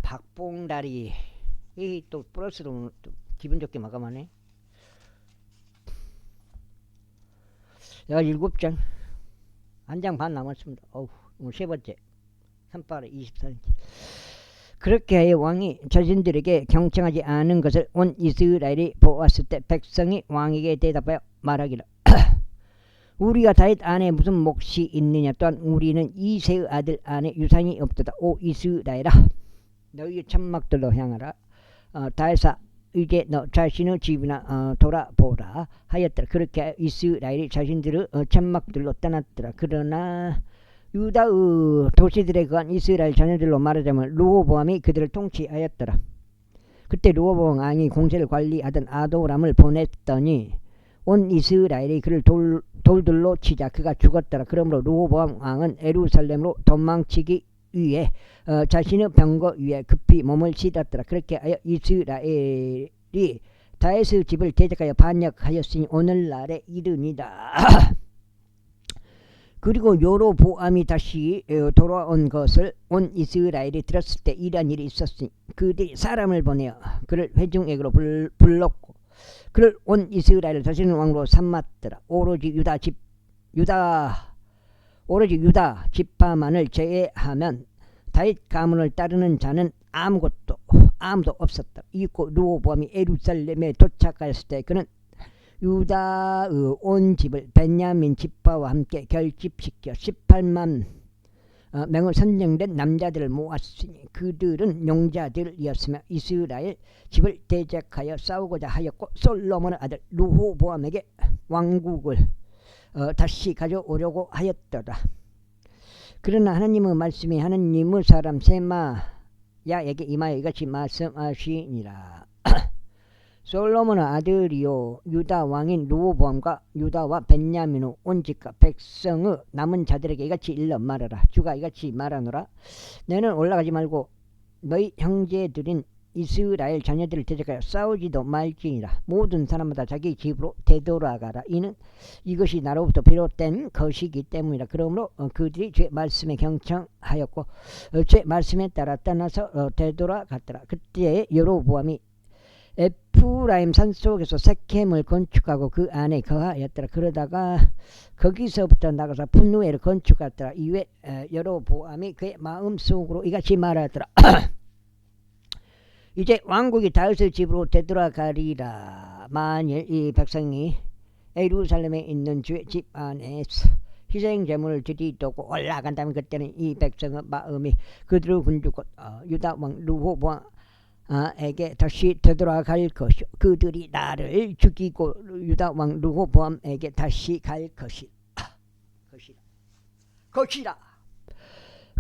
박봉다리 이 또 플러스로 또 기분 좋게 마감하네. 17장 한 장 반 남았습니다. 오늘 세 번째 3발에 24cm. 그렇게 하여 왕이 자신들에게 경청하지 않은 것을 온 이스라엘이 보았을 때 백성이 왕에게 대답하여 말하기를 우리가 다윗 안에 무슨 몫이 있느냐. 또한 우리는 이새의 아들 안에 유산이 없도다. 오 이스라엘아 너희의 천막들로 향하라. 다윗아 이제 너 자신의 집이나 돌아보라 하였더라. 그렇게 이스라엘이 자신들의 천막들로 떠났더라. 그러나 유다의 도시들에 거한 이스라엘 자녀들로 말하자면 르호보암이 그들을 통치하였더라. 그때 르호보암 왕이 공세를 관리하던 아도람을 보냈더니 온 이스라엘이 그를 돌들로 치자 그가 죽었더라. 그러므로 르호보암 왕은 예루살렘으로 도망치기 위해 자신의 병거 위에 급히 몸을 실었더라. 그렇게 하여 이스라엘이 다윗의 집을 대적하여 반역하였으니 오늘날에 이르니라. 그리고 여로보암이 다시 돌아온 것을 온 이스라엘이 들었을 때 이러한 일이 있었으니 그들이 사람을 보내어 그를 회중에게로 불렀고 그를 온 이스라엘을 다시는 왕으로 삼았더라. 오로지 유다 지파만을 제외하면 다윗 가문을 따르는 자는 아무도 없었다. 이고 르호보암이 예루살렘에 도착하였을 때 그는 유다의 온 집을 베냐민 지파와 함께 결집시켜 18만 명의 선정된 남자들을 모았으니 그들은 용자들이었으며 이스라엘 집을 대적하여 싸우고자 하였고 솔로몬의 아들 르호보암에게 왕국을 다시 가져오려고 하였더라. 그러나 하나님의 말씀이 하나님의 사람 세마야에게 임하여 이같이 말씀하시니라. 솔로몬의 아들이요 유다 왕인 르호보암과 유다와 벤야민의 온 집과 백성의 남은 자들에게 이같이 일러 말하라. 주가 이같이 말하노라. 너는 올라가지 말고 너희 형제들인 이스라엘 자녀들을 대적하여 싸우지도 말지니라. 모든 사람마다 자기 집으로 되돌아가라. 이것이 나로부터 비롯된 것이기 때문이라. 그러므로 그들이 제 말씀에 경청하였고 제 말씀에 따라 떠나서 되돌아갔더라. 그때 여로보암이 에프라임 산속에서 세켐을 건축하고 그 안에 거하였더라. 그러다가 거기서부터 나가서 푸누엘을 건축하였더라. 이외 여로보암이 그의 마음속으로 이같이 말하였더라. 이제 왕국이 다윗의 집으로 되돌아가리라. 만일 이 백성이 예루살렘에 있는 주의 집 안에서 희생 제물을 드리려고 올라간다면 그때는 이 백성의 마음이 그들을 군주고 유다 왕 르호보암에게 다시 되돌아갈 것이요 그들이 나를 죽이고 유다 왕 르호보암에게 다시 갈 것이라.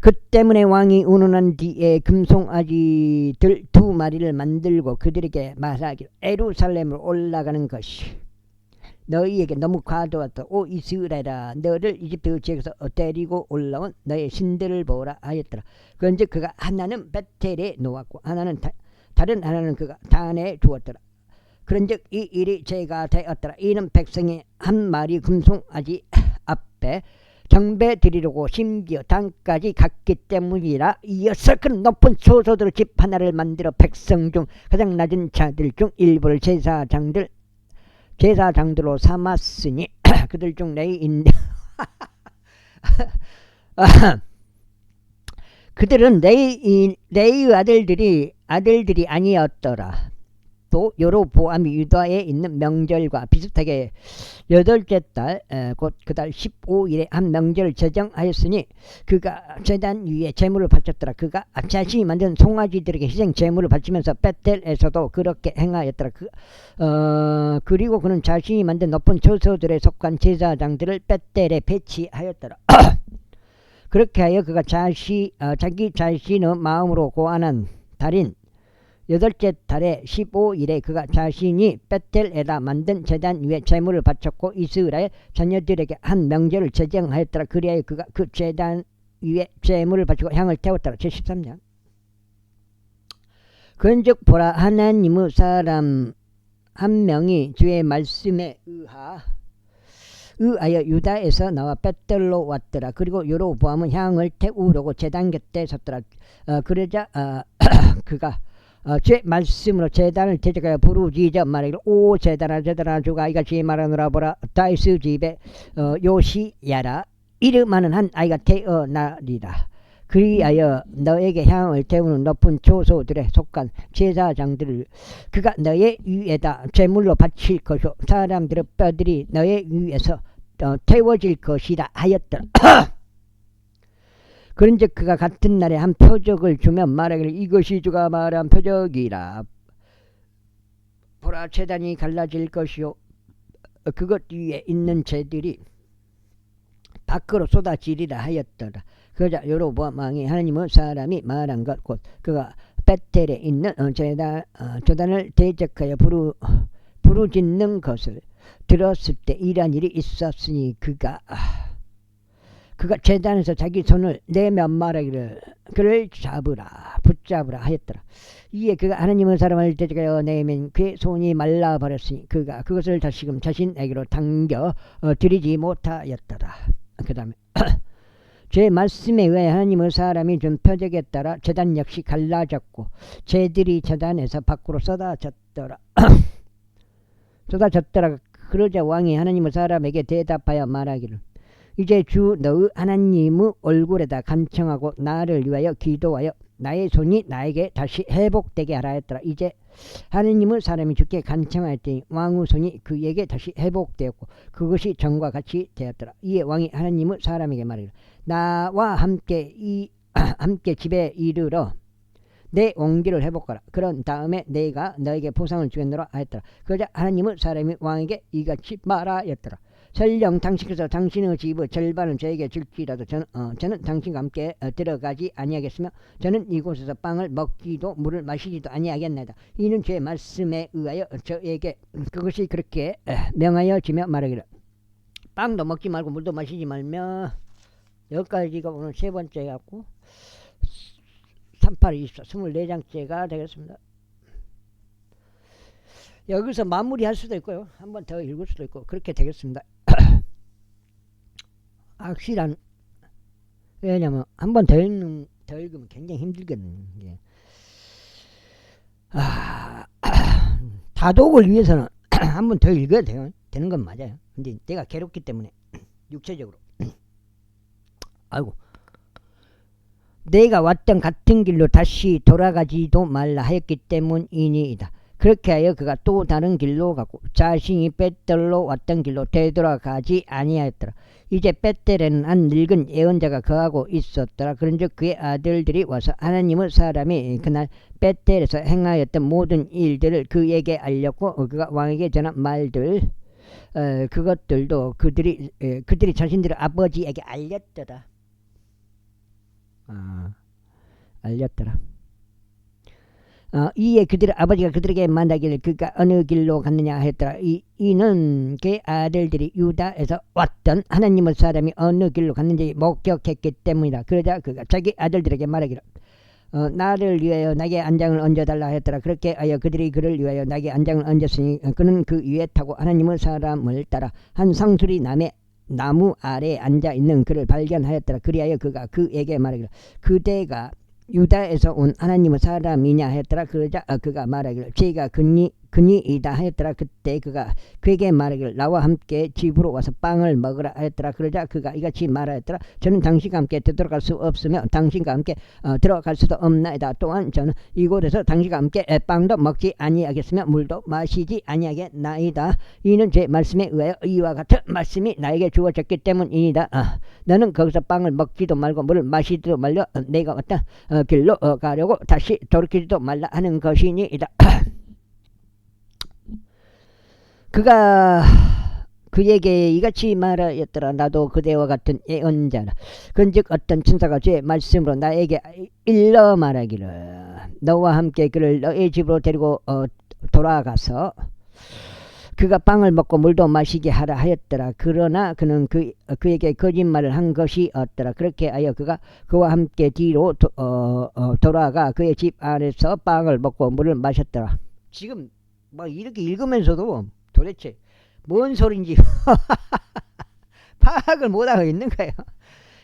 그 때문에 왕이 운운한 뒤에 금송아지들 2마리를 만들고 그들에게 말하기를 예루살렘으로 올라가는 것이 너희에게 너무 과도하다. 오 이스라엘아, 너를 이집트 지역에서 데리고 올라온 너의 신들을 보라 하였더라. 그런즉 그가 하나는 베텔에 놓았고 다른 하나는 그가 단에 주었더라. 그런즉 이 일이 죄가 되었더라. 이는 백성이 한 마리 금송아지 앞에 경배 드리려고 심지어 단까지 갔기 때문이라. 이어서 그는 높은 소소들 집 하나를 만들어 백성 중 가장 낮은 자들 중 일부를 제사장들로 삼았으니 그들 중 레위인들 그들은 레위 아들들이 아니었더라. 또 여로보암이 유다에 있는 명절과 비슷하게 8째 달 곧 그 달 15일에 한 명절을 제정하였으니 그가 제단 위에 제물을 바쳤더라. 그가 자신이 만든 송아지들에게 희생 제물을 바치면서 베텔에서도 그렇게 행하였더라. 그리고 그는 자신이 만든 높은 처소들에 속한 제사장들을 베텔에 배치하였더라. 그렇게 하여 그가 자기 자신의 마음으로 고안한 달인 8째 달에 15일에 그가 자신이 베텔에다 만든 제단 위에 제물을 바쳤고 이스라엘 자녀들에게 한 명절을 제정하였더라. 그리하여 그가 그 제단 위에 제물을 바치고 향을 태웠더라. 제13장. 그런즉 보라, 하나님의 사람 한 명이 주의 말씀에 의하여 유다에서 나와 베텔로 왔더라. 그리고 여로보암은 향을 태우려고 제단 곁에 섰더라. 그러자 그가 제 말씀으로 제단을 대적하여 부르짖어 말하기를 오 제단아 주가 이같이 말하노라. 보라, 다윗의 집에 요시야라 이름하는 한 아이가 태어나리라. 그리하여 너에게 향을 태우는 높은 초소들에 속한 제사장들을 그가 너의 위에다 제물로 바칠 것이요 사람들의 뼈들이 너의 위에서 태워질 것이라 하였더라. 그런즉 그가 같은 날에 한 표적을 주며 말하기를 이것이 주가 말한 표적이라. 보라, 제단이 갈라질 것이요 그것 위에 있는 재들이 밖으로 쏟아지리라 하였더라. 그러자 여로보암 왕이 하나님의 사람이 말한 것 곧 그가 베텔에 있는 제단을 대적하여 부르짖는 것을 들었을 때 이러한 일이 있었으니 그가 제단에서 자기 손을 내며 말하기를 그를 붙잡으라 하였더라. 이에 그가 하나님의 사람을 대적하여 내면 그의 손이 말라버렸으니 그가 그것을 다시금 자신에게로 당겨 들이지 못하였더라. 그 다음에 제 말씀에 의해 하나님의 사람이 준 표적에 따라 제단 역시 갈라졌고 재들이 제단에서 밖으로 쏟아졌더라. 그러자 왕이 하나님의 사람에게 대답하여 말하기를 이제 주 너의 하나님의 얼굴에다 간청하고 나를 위하여 기도하여 나의 손이 나에게 다시 회복되게 하라 했더라. 이제 하나님의 사람이 주께 간청하였더니 왕의 손이 그에게 다시 회복되었고 그것이 전과 같이 되었더라. 이에 왕이 하나님의 사람에게 말하기를 나와 함께 집에 이르러 내 온기를 회복하라. 그런 다음에 내가 너에게 보상을 주겠노라 하였더라. 그러자 하나님의 사람이 왕에게 이같이 말하였더라. 설령 당신께서 당신의 집의 절반을 저에게 줄지라도 저는 당신과 함께 들어가지 아니하겠으며 저는 이곳에서 빵을 먹지도 물을 마시지도 아니하겠나이다. 이는 제 말씀에 의하여 저에게 그것이 그렇게 명하여지며 말하기를 빵도 먹지 말고 물도 마시지 말며 여기까지가 오늘 세 번째 갖고 38, 24, 24장째가 되겠습니다. 여기서 마무리할 수도 있고요. 한 번 더 읽을 수도 있고 그렇게 되겠습니다. 확실한 왜냐면 한 번 더 읽으면 굉장히 힘들거든요. 다독을 위해서는 한 번 더 읽어야 돼요. 되는 건 맞아요. 근데 내가 괴롭기 때문에 육체적으로 아이고 내가 왔던 같은 길로 다시 돌아가지도 말라 하였기 때문이니이다. 그렇게 하여 그가 또 다른 길로 가고 자신이 벳델로 왔던 길로 되돌아가지 아니하였더라. 이제 벳델에는 한 늙은 예언자가 거하고 있었더라. 그런즉 그의 아들들이 와서 하나님의 사람이 그날 벳델에서 행하였던 모든 일들을 그에게 알렸고 그가 왕에게 전한 말들 그것들도 그들이 자신들의 아버지에게 알렸더라. 알렸더라. 이에 그들의 아버지가 그들에게 말하기를 그가 어느 길로 갔느냐 하였더라. 이는 그의 아들들이 유다에서 왔던 하나님의 사람이 어느 길로 갔는지 목격했기 때문이다. 그러자 그가 자기 아들들에게 말하기를 나를 위하여 나게 안장을 얹어달라 하였더라. 그렇게 하여 그들이 그를 위하여 나게 안장을 얹었으니 그는 그 위에 타고 하나님의 사람을 따라 한 상수리 나무 아래에 앉아있는 그를 발견하였더라. 그리하여 그가 그에게 말하기를 그대가 유다에서 온 하나님의 사람이냐 하였더라. 그러자 그가 말하기를 제가 그니이다 하였더라. 그때 그가 그에게 말하기를 나와 함께 집으로 와서 빵을 먹으라 하였더라. 그러자 그가 이같이 말하였더라. 저는 당신과 함께 되돌아갈 수 없으며 당신과 함께 들어갈 수도 없나이다. 또한 저는 이곳에서 당신과 함께 빵도 먹지 아니하겠으며 물도 마시지 아니하겠나이다. 이는 제 말씀에 의하여 이와 같은 말씀이 나에게 주어졌기 때문이다. 너는 거기서 빵을 먹지도 말고 물을 마시지도 말려 내가 왔다 길로 가려고 다시 돌이키지도 말라 하는 것이니이다. 그가 그에게 이같이 말하였더라. 나도 그대와 같은 예언자라. 그런즉 어떤 천사가 제 말씀으로 나에게 일러 말하기를 너와 함께 그를 너의 집으로 데리고 돌아가서 그가 빵을 먹고 물도 마시게 하라 하였더라. 그러나 그는 그에게 거짓말을 한 것이 없더라. 그렇게 하여 그가 그와 함께 뒤로 돌아가 그의 집 안에서 빵을 먹고 물을 마셨더라. 지금 막 이렇게 읽으면서도 도대체 뭔 소린지 파악을 못하고 있는 거예요.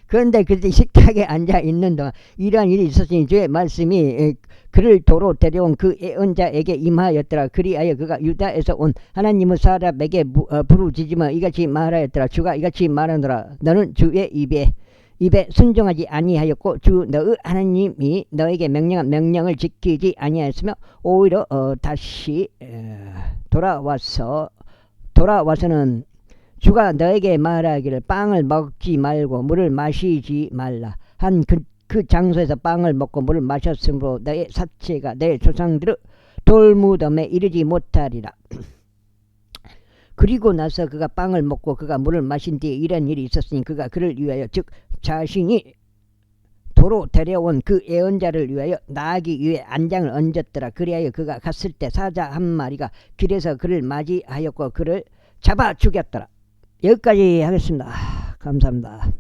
그런데 그때 식탁에 앉아 있는 동안 이러한 일이 있었으니 주의 말씀이 그를 도로 데려온 그 예언자에게 임하였더라. 그리하여 그가 유다에서 온 하나님의 사람에게 부르짖으며 이같이 말하였더라. 주가 이같이 말하노라. 너는 주의 입에 순종하지 아니하였고 주 너의 하나님이 너에게 명령한 명령을 지키지 아니하였으며 오히려 다시 돌아와서는 주가 너에게 말하기를 빵을 먹지 말고 물을 마시지 말라 한 그 장소에서 빵을 먹고 물을 마셨으므로 너의 사체가 내 조상들의 돌무덤에 이르지 못하리라. 그리고 나서 그가 빵을 먹고 그가 물을 마신 뒤에 이런 일이 있었으니 그가 그를 위하여 즉 자신이 도로 데려온 그 예언자를 위하여 나아가기 위해 안장을 얹었더라. 그리하여 그가 갔을 때 사자 한 마리가 길에서 그를 맞이하였고 그를 잡아 죽였더라. 여기까지 하겠습니다. 감사합니다.